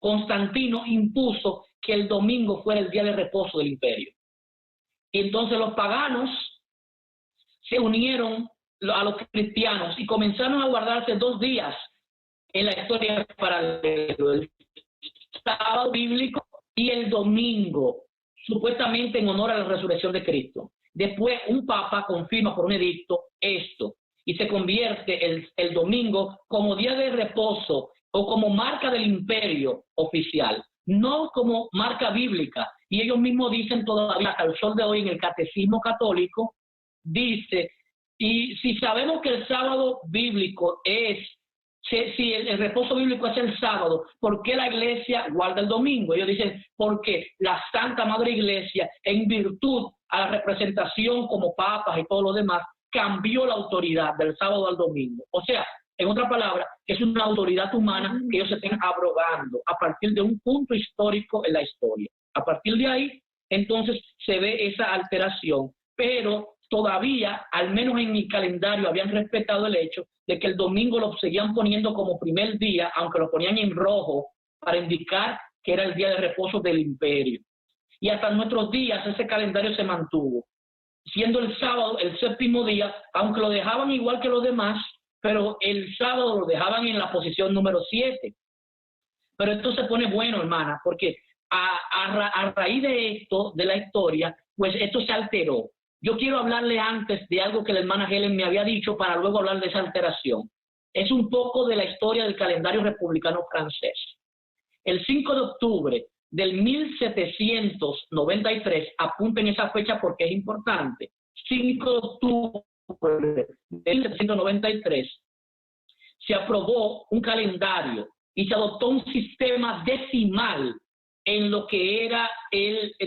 Speaker 4: Constantino impuso que el domingo fuera el día de reposo del imperio. Y entonces los paganos se unieron a los cristianos y comenzaron a guardarse 2 días en la historia paralela, el sábado bíblico y el domingo, supuestamente en honor a la resurrección de Cristo. Después un papa confirma por un edicto esto y se convierte el domingo como día de reposo o como marca del imperio oficial, no como marca bíblica. Y ellos mismos dicen todavía hasta el sol de hoy en el catecismo católico, dice, y si sabemos que el sábado bíblico si el reposo bíblico es el sábado, ¿por qué la iglesia guarda el domingo? Ellos dicen, porque la Santa Madre Iglesia, en virtud a la representación como papas y todo lo demás, cambió la autoridad del sábado al domingo. O sea, en otras palabras, es una autoridad humana que ellos se estén abrogando a partir de un punto histórico en la historia. A partir de ahí, entonces, se ve esa alteración, pero todavía, al menos en mi calendario, habían respetado el hecho de que el domingo lo seguían poniendo como primer día, aunque lo ponían en rojo, para indicar que era el día de reposo del imperio. Y hasta nuestros días ese calendario se mantuvo, siendo el sábado el séptimo día, aunque lo dejaban igual que los demás, pero el sábado lo dejaban en la posición número 7. Pero esto se pone bueno, hermana, porque a raíz de esto, de la historia, pues esto se alteró. Yo quiero hablarle antes de algo que la hermana Helen me había dicho para luego hablar de esa alteración. Es un poco de la historia del calendario republicano francés. El 5 de octubre del 1793, apunten esa fecha porque es importante, 5 de octubre de 1793, se aprobó un calendario y se adoptó un sistema decimal en lo que era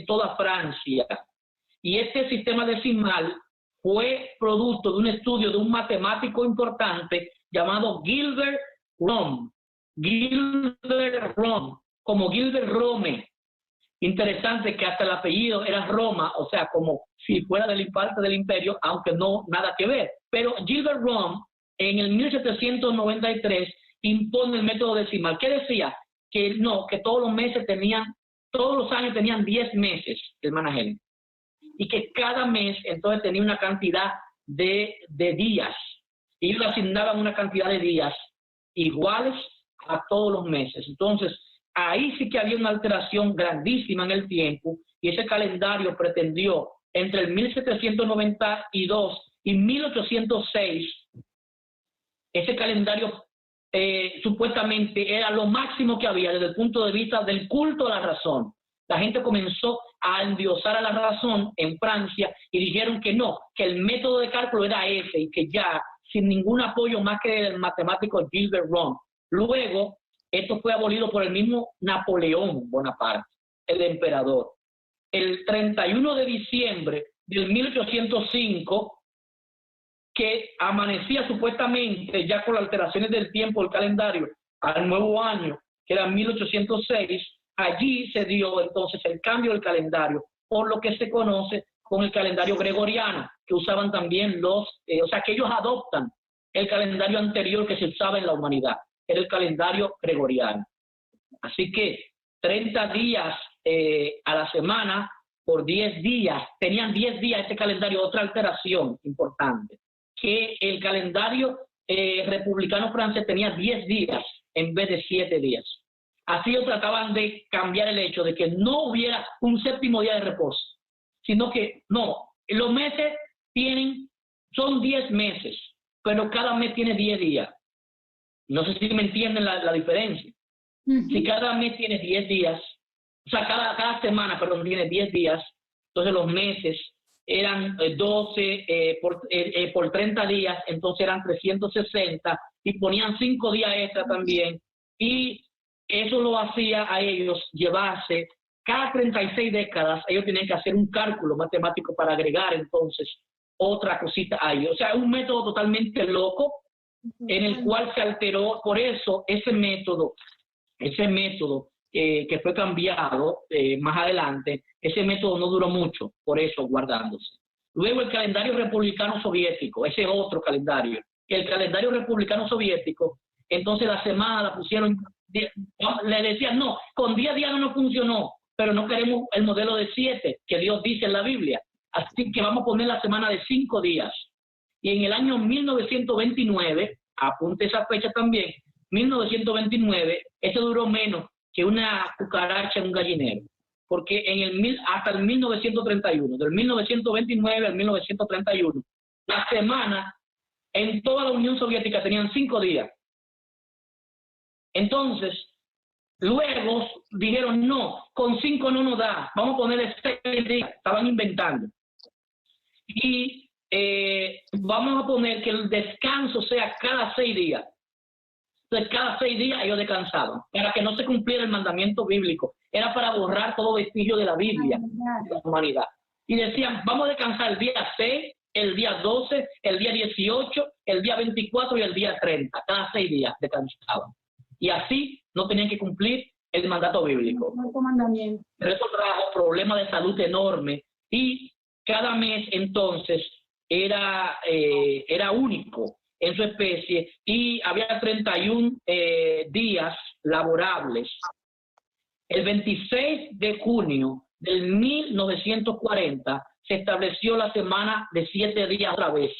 Speaker 4: toda Francia. Y este sistema decimal fue producto de un estudio de un matemático importante llamado Gilbert Rome. Gilbert Rome, como Gilbert Rome. Interesante que hasta el apellido era Roma, o sea, como si fuera parte del imperio, aunque no, nada que ver. Pero Gilbert Rome, en el 1793, impone el método decimal. ¿Qué decía? Que no, que todos los los años tenían 10 meses, hermana Helen. Y que cada mes, entonces, tenía una cantidad de días. Y ellos asignaban una cantidad de días iguales a todos los meses. Entonces, ahí sí que había una alteración grandísima en el tiempo, y ese calendario pretendió, entre el 1792 y 1806, ese calendario supuestamente era lo máximo que había desde el punto de vista del culto a la razón. La gente comenzó a endiosar a la razón en Francia y dijeron que no, que el método de cálculo era ese y que ya, sin ningún apoyo más que del matemático Gilbert Rome. Luego, esto fue abolido por el mismo Napoleón Bonaparte, el emperador. El 31 de diciembre del 1805, que amanecía supuestamente ya con las alteraciones del tiempo, el calendario, al nuevo año, que era 1806, allí se dio entonces el cambio del calendario, por lo que se conoce con el calendario gregoriano, que usaban también o sea, que ellos adoptan el calendario anterior que se usaba en la humanidad, era el calendario gregoriano. Así que 30 días a la semana por 10 días, tenían 10 días este calendario. Otra alteración importante, que el calendario republicano francés tenía 10 días en vez de 7 días. Así ellos trataban de cambiar el hecho de que no hubiera un séptimo día de reposo, sino que no, los meses son 10 meses, pero cada mes tiene 10 días. No sé si me entienden la diferencia. Si cada mes tiene 10 días, o sea, cada semana, perdón, tiene 10 días, entonces los meses eran 12 por 30 días, entonces eran 360, y ponían 5 días extra también, y eso lo hacía a ellos llevarse, cada 36 décadas, ellos tenían que hacer un cálculo matemático para agregar entonces otra cosita ahí. O sea, un método totalmente loco en el cual se alteró. Por eso ese método que fue cambiado más adelante, ese método no duró mucho, por eso guardándose. Luego el calendario republicano soviético, ese otro calendario. El calendario republicano soviético, entonces la semana la pusieron, le decían, no, con 10 días no nos funcionó, pero no queremos el modelo de 7 que Dios dice en la Biblia, así que vamos a poner la semana de 5 días. Y en el año 1929, apunte esa fecha también, 1929, eso duró menos que una cucaracha en un gallinero, porque hasta el 1931, del 1929 al 1931, la semana en toda la Unión Soviética tenían 5 días. Entonces, luego dijeron, no, con 5 no nos da, vamos a ponerle 6 días, estaban inventando. Y vamos a poner que el descanso sea cada 6 días. Entonces, cada 6 días ellos descansaban, para que no se cumpliera el mandamiento bíblico. Era para borrar todo vestigio de la Biblia, de la humanidad. Y decían, vamos a descansar el día 6, el día 12, el día 18, el día 24 y el día 30. Cada 6 días descansaban. Y así no tenían que cumplir el mandato bíblico. Pero eso trajo problemas de salud enormes. Y cada mes, entonces, era único en su especie, y había 31 días laborables. El 26 de junio del 1940 se estableció la semana de 7 días otra vez,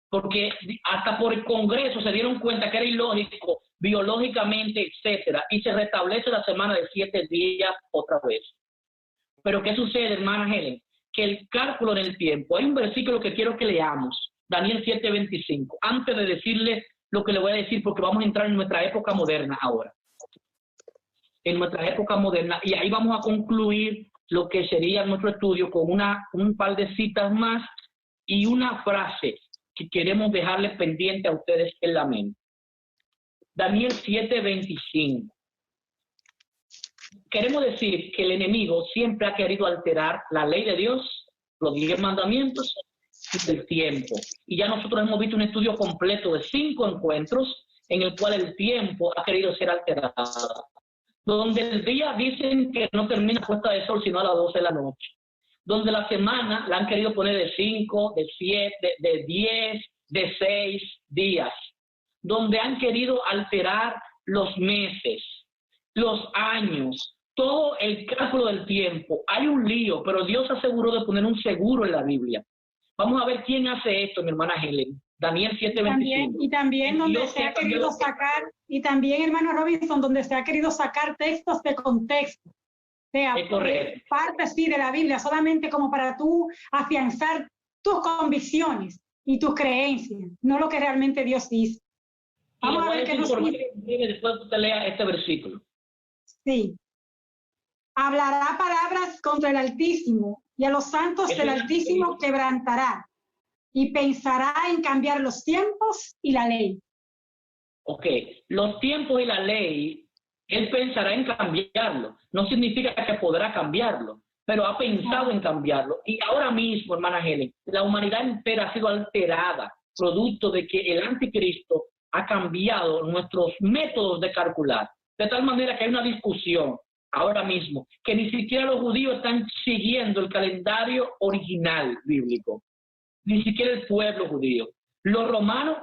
Speaker 4: porque hasta por el Congreso se dieron cuenta que era ilógico biológicamente, etcétera, y se restablece la semana de 7 días otra vez. Pero ¿qué sucede, hermana Helen? Que el cálculo en el tiempo, hay un versículo que quiero que leamos, Daniel 7:25, antes de decirle lo que le voy a decir, porque vamos a entrar en nuestra época moderna ahora. En nuestra época moderna, y ahí vamos a concluir lo que sería nuestro estudio con un par de citas más y una frase que queremos dejarles pendiente a ustedes en la mente. Daniel 7:25. Queremos decir que el enemigo siempre ha querido alterar la ley de Dios, los 10 mandamientos y el tiempo. Y ya nosotros hemos visto un estudio completo de 5 encuentros en el cual el tiempo ha querido ser alterado. Donde el día dicen que no termina puesta de sol sino a las 12 de la noche. Donde la semana la han querido poner de 5, de 7, de 10, de 6 días. Donde han querido alterar los meses, los años, todo el cálculo del tiempo. Hay un lío, pero Dios aseguró de poner un seguro en la Biblia. Vamos a ver quién hace esto, mi hermana Helen. Daniel 7:25.
Speaker 3: Y también donde se ha querido sacar, y también, hermano Robinson, donde se ha querido sacar textos de contexto. O sea, parte sí de la Biblia, solamente como para tú afianzar tus convicciones y tus creencias, no lo que realmente Dios dice. Vamos a ver qué nos dice.
Speaker 4: Después usted lea este versículo.
Speaker 3: Sí. Hablará palabras contra el Altísimo, y a los santos del Altísimo quebrantará, y pensará en cambiar los tiempos y la ley.
Speaker 4: Ok, los tiempos y la ley, él pensará en cambiarlo. No significa que podrá cambiarlo, pero ha pensado en cambiarlo. Y ahora mismo, hermana Helen, la humanidad entera ha sido alterada, producto de que el anticristo ha cambiado nuestros métodos de calcular. De tal manera que hay una discusión ahora mismo, que ni siquiera los judíos están siguiendo el calendario original bíblico. Ni siquiera el pueblo judío. Los romanos,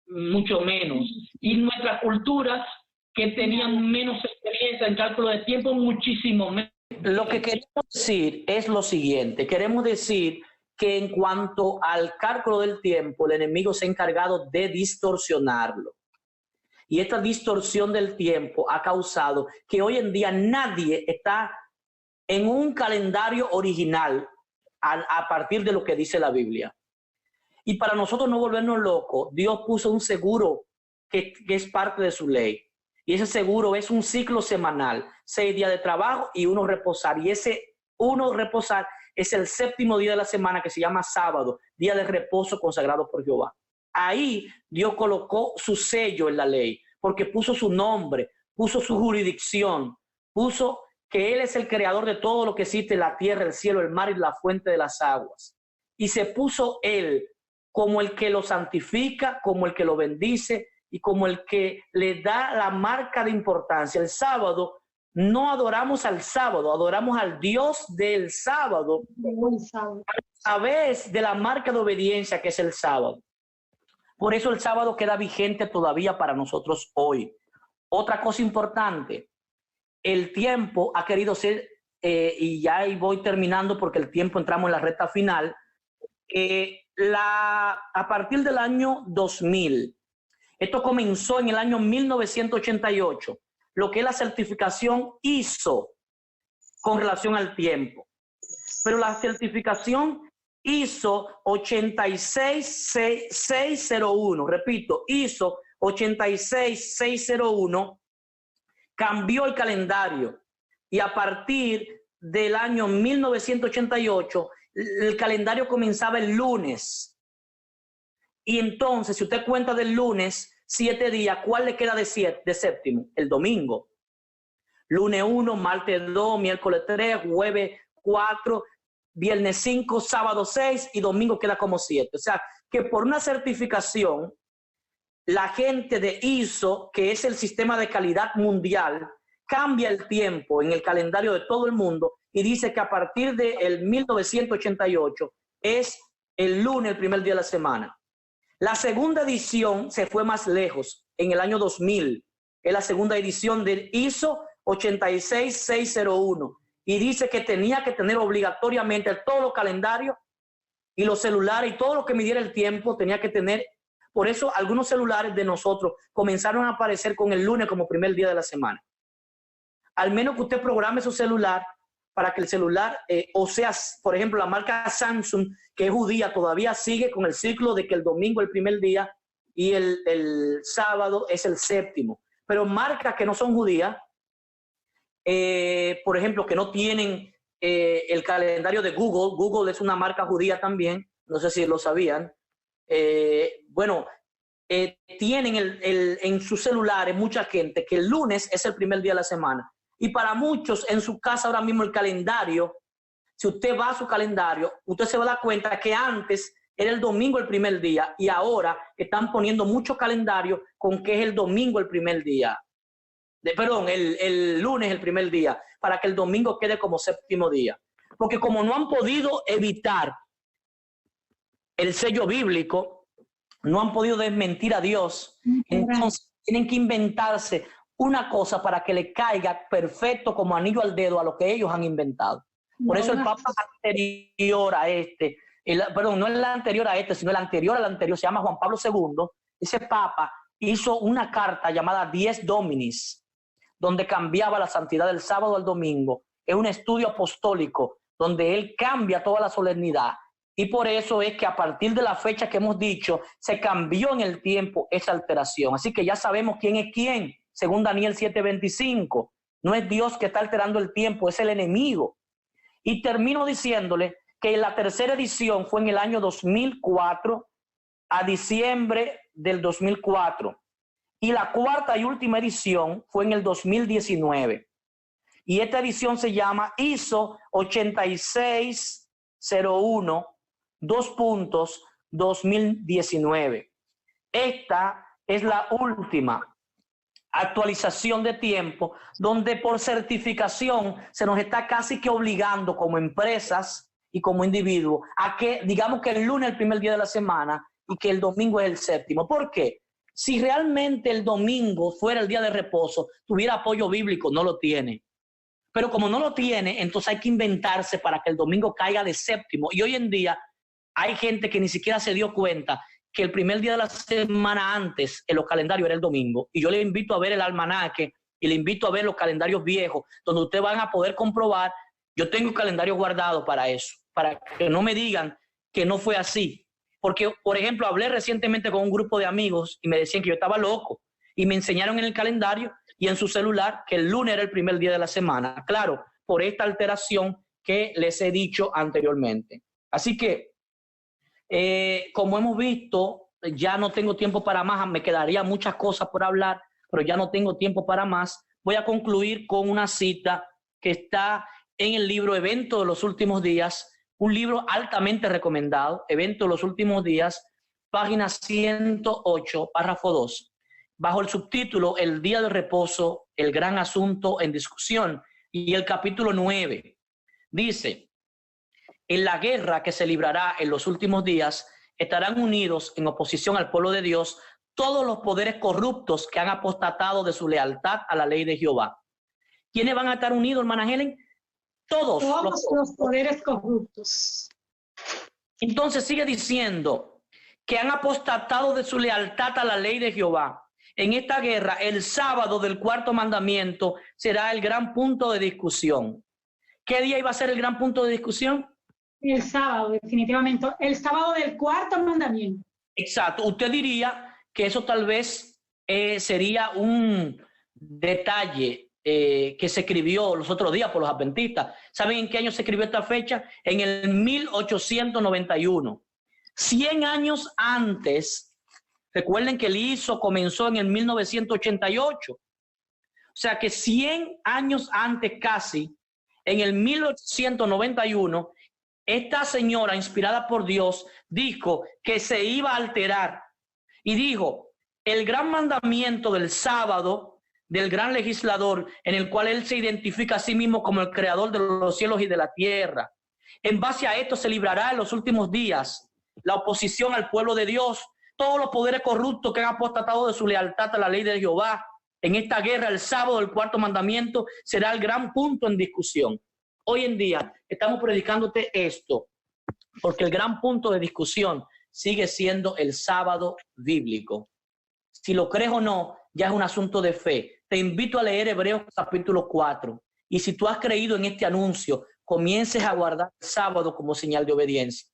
Speaker 4: mucho menos. Y nuestras culturas, que tenían menos experiencia en cálculo de tiempo, muchísimo menos.
Speaker 5: Lo que queremos decir es lo siguiente. Queremos decir que en cuanto al cálculo del tiempo, el enemigo se ha encargado de distorsionarlo. Y esta distorsión del tiempo ha causado que hoy en día nadie está en un calendario original a partir de lo que dice la Biblia. Y para nosotros no volvernos locos, Dios puso un seguro que es parte de su ley. Y ese seguro es un ciclo semanal, 6 días de trabajo y uno reposar. Y ese uno reposar es el 7º día de la semana, que se llama sábado, día de reposo consagrado por Jehová. Ahí Dios colocó su sello en la ley, porque puso su nombre, puso su jurisdicción, puso que Él es el creador de todo lo que existe en la tierra, el cielo, el mar y la fuente de las aguas. Y se puso Él como el que lo santifica, como el que lo bendice y como el que le da la marca de importancia. El sábado, no adoramos al sábado, adoramos al Dios del sábado a través de la marca de obediencia que es el sábado. Por eso el sábado queda vigente todavía para nosotros hoy. Otra cosa importante, el tiempo ha querido ser, y ya ahí voy terminando porque el tiempo entramos en la recta final, a partir del año 2000, esto comenzó en el año 1988, lo que es la certificación ISO con relación al tiempo. Pero la certificación ISO 86601, repito, ISO 86601 cambió el calendario y a partir del año 1988 el calendario comenzaba el lunes. Y entonces, si usted cuenta del lunes, 7 días, ¿cuál le queda de séptimo? El domingo. Lunes 1, martes 2, miércoles 3, jueves 4, viernes 5, sábado 6 y domingo queda como 7. O sea, que por una certificación, la gente de ISO, que es el sistema de calidad mundial, cambia el tiempo en el calendario de todo el mundo y dice que a partir del 1988 es el lunes, el primer día de la semana. La segunda edición se fue más lejos, en el año 2000. Es la segunda edición del ISO 86601. Y dice que tenía que tener obligatoriamente todos los calendarios y los celulares y todo lo que midiera el tiempo tenía que tener Por eso algunos celulares de nosotros comenzaron a aparecer con el lunes como primer día de la semana. Al menos que usted programe su celular para que el celular, o sea, por ejemplo, la marca Samsung, que es judía, todavía sigue con el ciclo de que el domingo es el primer día y el sábado es el séptimo. Pero marcas que no son judías, por ejemplo, que no tienen el calendario de Google. Google es una marca judía también, no sé si lo sabían. Tienen en sus celulares mucha gente que el lunes es el primer día de la semana. Y para muchos en su casa ahora mismo el calendario, si usted va a su calendario, usted se va a dar cuenta que antes era el domingo el primer día y ahora están poniendo muchos calendarios con que es el domingo el primer día. El lunes el primer día, para que el domingo quede como séptimo día. Porque como no han podido evitar el sello bíblico, no han podido desmentir a Dios, entonces tienen que inventarse una cosa para que le caiga perfecto como anillo al dedo a lo que ellos han inventado. Por eso el Papa anterior a este, no el anterior a este, sino el anterior al anterior, se llama Juan Pablo II, ese Papa hizo una carta llamada Dies Dominis, donde cambiaba la santidad del sábado al domingo. Es un estudio apostólico donde él cambia toda la solemnidad. Y por eso es que a partir de la fecha que hemos dicho, se cambió en el tiempo esa alteración. Así que ya sabemos quién es quién, según Daniel 7:25. No es Dios que está alterando el tiempo, es el enemigo. Y termino diciéndole que la tercera edición fue en el año 2004, a diciembre del 2004. Y la cuarta y última edición fue en el 2019. Y esta edición se llama ISO 8601, 2019. Esta es la última actualización de tiempo, donde por certificación se nos está casi que obligando como empresas y como individuos a que digamos que el lunes es el primer día de la semana y que el domingo es el séptimo. ¿Por qué? Si realmente el domingo fuera el día de reposo, tuviera apoyo bíblico, no lo tiene. Pero como no lo tiene, entonces hay que inventarse para que el domingo caiga de séptimo. Y hoy en día hay gente que ni siquiera se dio cuenta que el primer día de la semana antes en los calendarios era el domingo. Y yo le invito a ver el almanaque y le invito a ver los calendarios viejos, donde ustedes van a poder comprobar. Yo tengo un calendario guardado para eso, para que no me digan que no fue así. Porque, por ejemplo, hablé recientemente con un grupo de amigos y me decían que yo estaba loco. Y me enseñaron en el calendario y en su celular que el lunes era el primer día de la semana. Claro, por esta alteración que les he dicho anteriormente. Así que, como hemos visto, ya no tengo tiempo para más. Me quedaría muchas cosas por hablar, pero ya no tengo tiempo para más. Voy a concluir con una cita que está en el libro Eventos de los Últimos Días, un libro altamente recomendado, Eventos de los Últimos Días, página 108, párrafo 2, bajo el subtítulo El Día de Reposo, el gran asunto en discusión, y el capítulo 9 dice: en la guerra que se librará en los últimos días, estarán unidos en oposición al pueblo de Dios todos los poderes corruptos que han apostatado de su lealtad a la ley de Jehová. ¿Quiénes van a estar unidos, hermana Helen? Todos
Speaker 3: los poderes corruptos.
Speaker 5: Entonces sigue diciendo que han apostatado de su lealtad a la ley de Jehová. En esta guerra, el sábado del cuarto mandamiento será el gran punto de discusión. ¿Qué día iba a ser el gran punto de discusión?
Speaker 3: El sábado, definitivamente. El sábado del cuarto mandamiento.
Speaker 5: Exacto. Usted diría que eso tal vez sería un detalle que se escribió los otros días por los adventistas. ¿Saben en qué año se escribió esta fecha? En el 1891. 100 años antes. Recuerden que el ISO comenzó en el 1988. O sea que 100 años antes casi, en el 1891, esta señora, inspirada por Dios, dijo que se iba a alterar. Y dijo, el gran mandamiento del sábado del gran legislador, en el cual él se identifica a sí mismo como el creador de los cielos y de la tierra. En base a esto se librará en los últimos días la oposición al pueblo de Dios, todos los poderes corruptos que han apostatado de su lealtad a la ley de Jehová. En esta guerra, el sábado del cuarto mandamiento será el gran punto en discusión. Hoy en día estamos predicándote esto, porque el gran punto de discusión sigue siendo el sábado bíblico. Si lo crees o no, ya es un asunto de fe. Te invito a leer Hebreos capítulo 4. Y si tú has creído en este anuncio, comiences a guardar el sábado como señal de obediencia.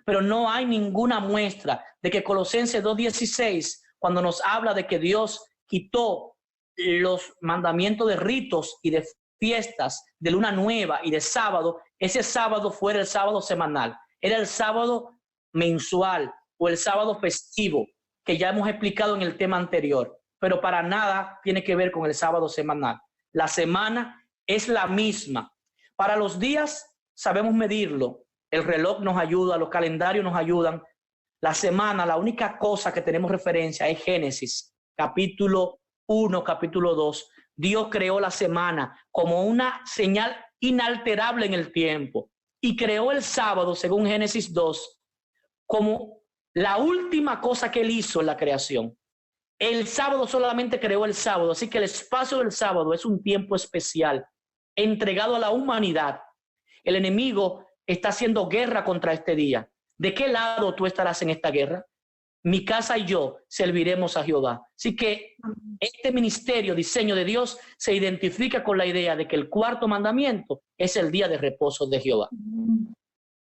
Speaker 5: Pero no hay ninguna muestra de que Colosenses 2:16, cuando nos habla de que Dios quitó los mandamientos de ritos y de fiestas, de luna nueva y de sábado, ese sábado fuera el sábado semanal, era el sábado mensual o el sábado festivo, que ya hemos explicado en el tema anterior, pero para nada tiene que ver con el sábado semanal. La semana es la misma. Para los días sabemos medirlo, el reloj nos ayuda, los calendarios nos ayudan. La semana, la única cosa que tenemos referencia es Génesis, capítulo 1, capítulo 2. Dios creó la semana como una señal inalterable en el tiempo y creó el sábado, según Génesis 2, como la última cosa que él hizo en la creación. El sábado solamente creó el sábado, así que el espacio del sábado es un tiempo especial entregado a la humanidad. El enemigo está haciendo guerra contra este día. ¿De qué lado tú estarás en esta guerra? Mi casa y yo serviremos a Jehová. Así que este ministerio, diseño de Dios, se identifica con la idea de que el cuarto mandamiento es el día de reposo de Jehová.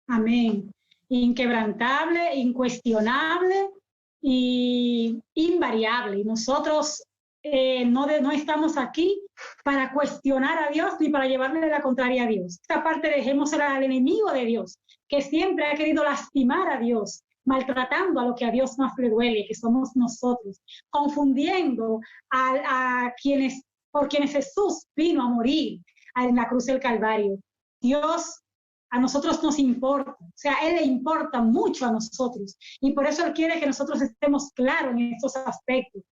Speaker 3: Amén. Inquebrantable, incuestionable y invariable. Y nosotros no estamos aquí para cuestionar a Dios ni para llevarle la contraria a Dios. Esta parte dejémosela al enemigo de Dios, que siempre ha querido lastimar a Dios, maltratando a lo que a Dios más le duele, que somos nosotros, confundiendo a quienes, por quienes Jesús vino a morir en la cruz del Calvario. Dios a nosotros nos importa, o sea, Él le importa mucho a nosotros, y por eso Él quiere que nosotros estemos claros en estos aspectos.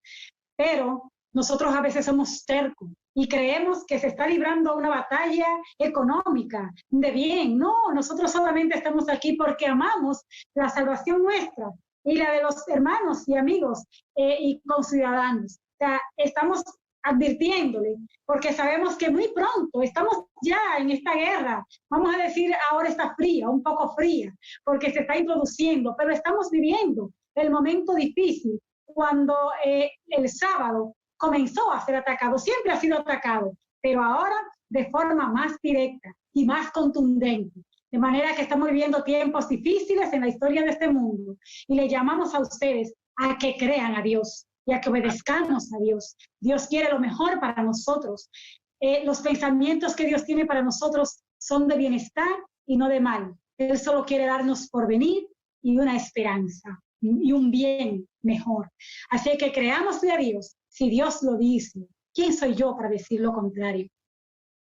Speaker 3: Pero nosotros a veces somos tercos y creemos que se está librando una batalla económica, de bien. No, nosotros solamente estamos aquí porque amamos la salvación nuestra y la de los hermanos y amigos y conciudadanos. O sea, estamos advirtiéndole, porque sabemos que muy pronto estamos ya en esta guerra. Vamos a decir, ahora está fría, un poco fría, porque se está introduciendo, pero estamos viviendo el momento difícil cuando el sábado comenzó a ser atacado, siempre ha sido atacado, pero ahora de forma más directa y más contundente. De manera que estamos viviendo tiempos difíciles en la historia de este mundo y le llamamos a ustedes a que crean a Dios y a que obedezcamos a Dios. Dios quiere lo mejor para nosotros. Los pensamientos que Dios tiene para nosotros son de bienestar y no de mal. Él solo quiere darnos porvenir y una esperanza y un bien mejor. Así que creámosle a Dios. Si Dios lo dice, ¿quién soy yo para decir lo contrario?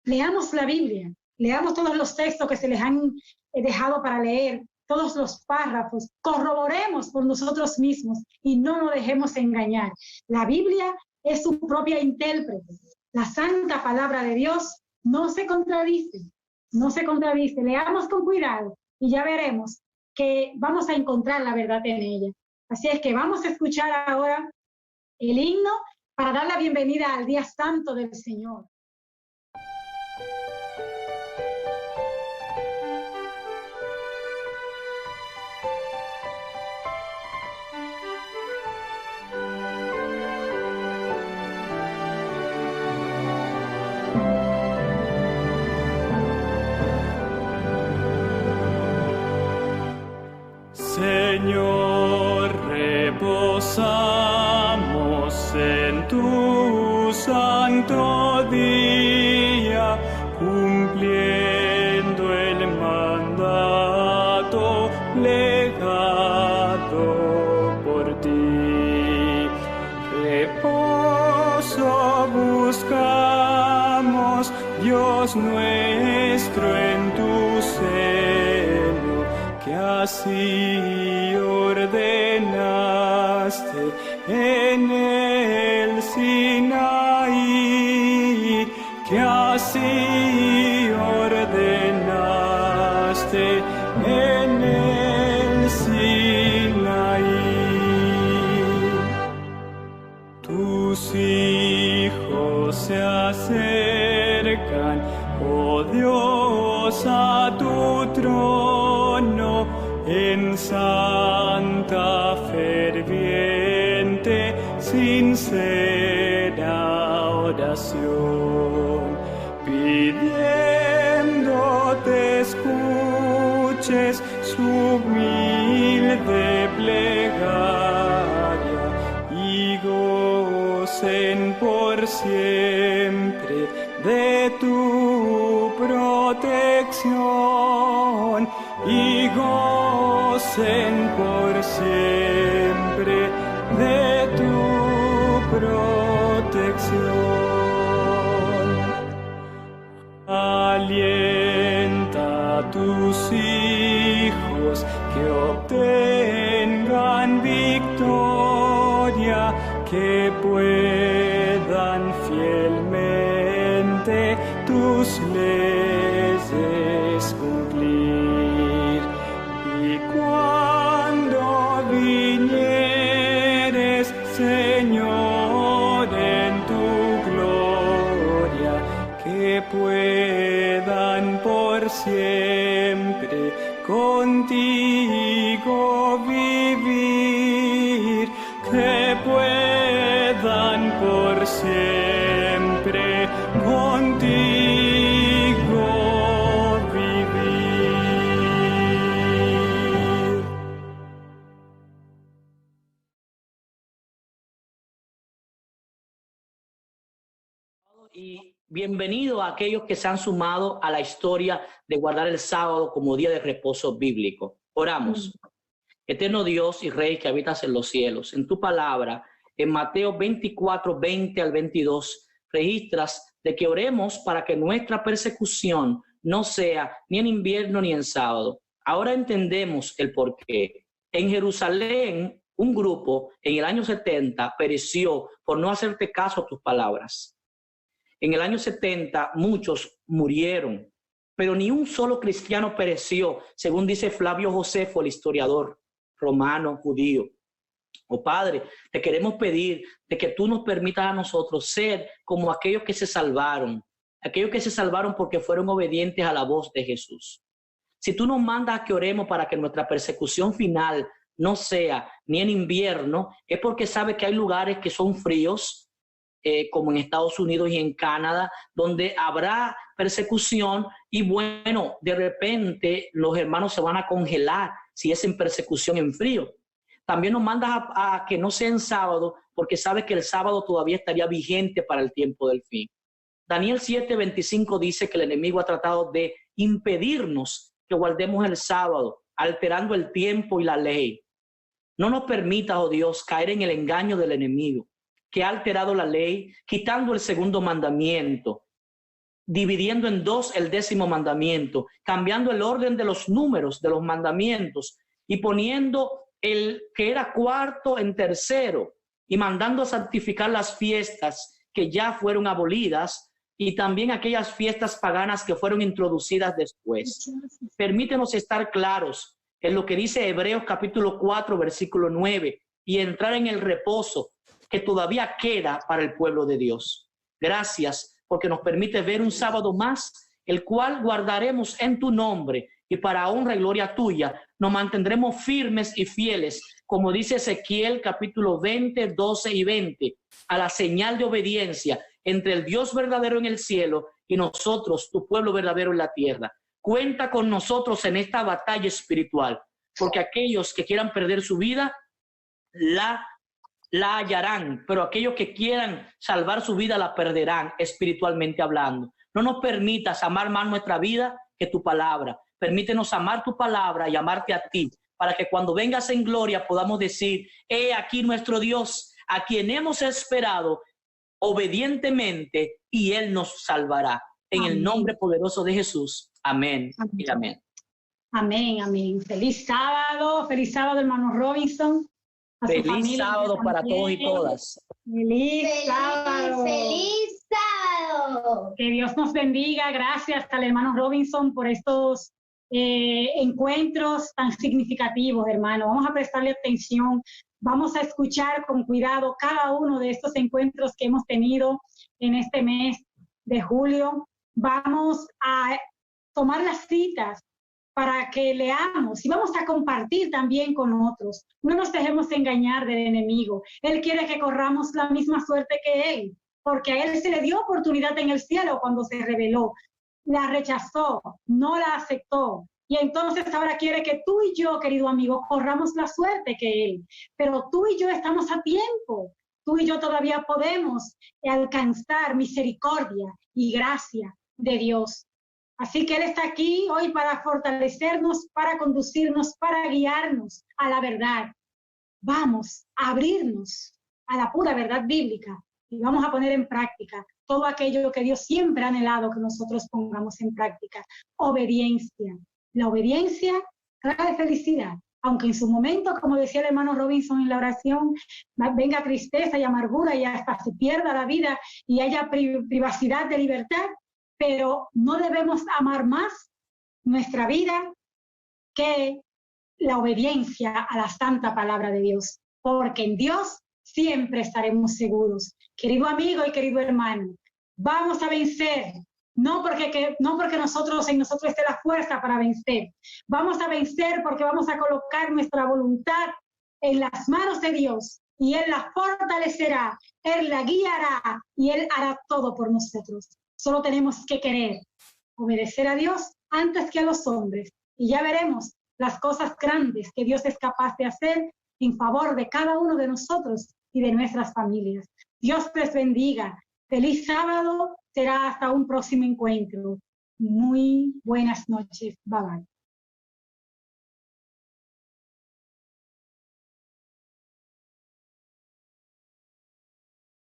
Speaker 3: Leamos la Biblia, leamos todos los textos que se les han dejado para leer, todos los párrafos, corroboremos por nosotros mismos y no nos dejemos engañar. La Biblia es su propia intérprete. La santa palabra de Dios no se contradice, no se contradice. Leamos con cuidado y ya veremos que vamos a encontrar la verdad en ella. Así es que vamos a escuchar ahora el himno para dar la bienvenida al día santo del Señor.
Speaker 6: Señor, reposamos en tu santo día, cumpliendo el mandato legado por ti. Reposo buscamos, Dios nuestro, en tu seno, que así ordenaste en el Sinaí, que así ordenaste en el Sinaí. Tus hijos se acercan, oh Dios, a tu trono, en santa, ferviente, sincera oración, pidiendo te escuches su humilde plegaria y gocen por siempre de tu protección y gocen por siempre de tu protección. Alienta a tus hijos que obtengan victoria, que puedan fielmente tus leyes cumplir. Y cuando vinieres, Señor, en tu gloria, que puedan por siempre contigo vivir, que puedan por siempre contigo vivir.
Speaker 5: Y bienvenido a aquellos que se han sumado a la historia de guardar el sábado como día de reposo bíblico. Oramos. Eterno Dios y Rey que habitas en los cielos, en tu palabra, en Mateo 24, 20 al 22, registras de que oremos para que nuestra persecución no sea ni en invierno ni en sábado. Ahora entendemos el porqué. En Jerusalén, un grupo en el año 70 pereció por no hacerte caso a tus palabras. En el año 70 muchos murieron, pero ni un solo cristiano pereció, según dice Flavio Josefo, el historiador romano, judío. Oh Padre, te queremos pedir de que tú nos permitas a nosotros ser como aquellos que se salvaron porque fueron obedientes a la voz de Jesús. Si tú nos mandas a que oremos para que nuestra persecución final no sea ni en invierno, es porque sabes que hay lugares que son fríos, como en Estados Unidos y en Canadá, donde habrá persecución y bueno, de repente los hermanos se van a congelar si es en persecución en frío. También nos mandas a que no sea en sábado, porque sabes que el sábado todavía estaría vigente para el tiempo del fin. Daniel 7:25 dice que el enemigo ha tratado de impedirnos que guardemos el sábado, alterando el tiempo y la ley. No nos permitas, oh Dios, caer en el engaño del enemigo, que ha alterado la ley, quitando el segundo mandamiento, dividiendo en dos el 10º mandamiento, cambiando el orden de los números de los mandamientos y poniendo el que era cuarto en tercero y mandando a santificar las fiestas que ya fueron abolidas y también aquellas fiestas paganas que fueron introducidas después. Permítenos estar claros en lo que dice Hebreos capítulo 4, versículo 9 y entrar en el reposo que todavía queda para el pueblo de Dios. Gracias porque nos permite ver un sábado más, el cual guardaremos en tu nombre y para honra y gloria tuya nos mantendremos firmes y fieles, como dice Ezequiel capítulo 20, 12 y 20, a la señal de obediencia entre el Dios verdadero en el cielo y nosotros, tu pueblo verdadero en la tierra. Cuenta con nosotros en esta batalla espiritual, porque aquellos que quieran perder su vida, la hallarán, pero aquellos que quieran salvar su vida la perderán espiritualmente hablando. No nos permitas amar más nuestra vida que tu palabra. Permítenos amar tu palabra y amarte a ti, para que cuando vengas en gloria podamos decir: he aquí nuestro Dios, a quien hemos esperado obedientemente, y Él nos salvará. En el nombre poderoso de Jesús. Amén y amén.
Speaker 3: Amén, amén. Feliz sábado, hermano Robinson.
Speaker 5: Feliz sábado para todos y todas.
Speaker 3: Feliz sábado.
Speaker 1: ¡Feliz sábado!
Speaker 3: Que Dios nos bendiga. Gracias al hermano Robinson por estos encuentros tan significativos, hermano. Vamos a prestarle atención. Vamos a escuchar con cuidado cada uno de estos encuentros que hemos tenido en este mes de julio. Vamos a tomar las citas para que leamos y vamos a compartir también con otros. No nos dejemos engañar del enemigo. Él quiere que corramos la misma suerte que él, porque a él se le dio oportunidad en el cielo cuando se rebeló. La rechazó, no la aceptó. Y entonces ahora quiere que tú y yo, querido amigo, corramos la suerte que él. Pero tú y yo estamos a tiempo. Tú y yo todavía podemos alcanzar misericordia y gracia de Dios. Así que Él está aquí hoy para fortalecernos, para conducirnos, para guiarnos a la verdad. Vamos a abrirnos a la pura verdad bíblica y vamos a poner en práctica todo aquello que Dios siempre ha anhelado que nosotros pongamos en práctica. Obediencia. La obediencia trae felicidad, aunque en su momento, como decía el hermano Robinson en la oración, venga tristeza y amargura y hasta se pierda la vida y haya privacidad de libertad, pero no debemos amar más nuestra vida que la obediencia a la santa palabra de Dios, porque en Dios siempre estaremos seguros. Querido amigo y querido hermano, vamos a vencer, no porque en nosotros esté la fuerza para vencer. Vamos a vencer porque vamos a colocar nuestra voluntad en las manos de Dios y Él la fortalecerá, Él la guiará y Él hará todo por nosotros. Solo tenemos que querer obedecer a Dios antes que a los hombres y ya veremos las cosas grandes que Dios es capaz de hacer en favor de cada uno de nosotros y de nuestras familias. Dios les bendiga. Feliz sábado. Será hasta un próximo encuentro. Muy buenas noches. Bye bye.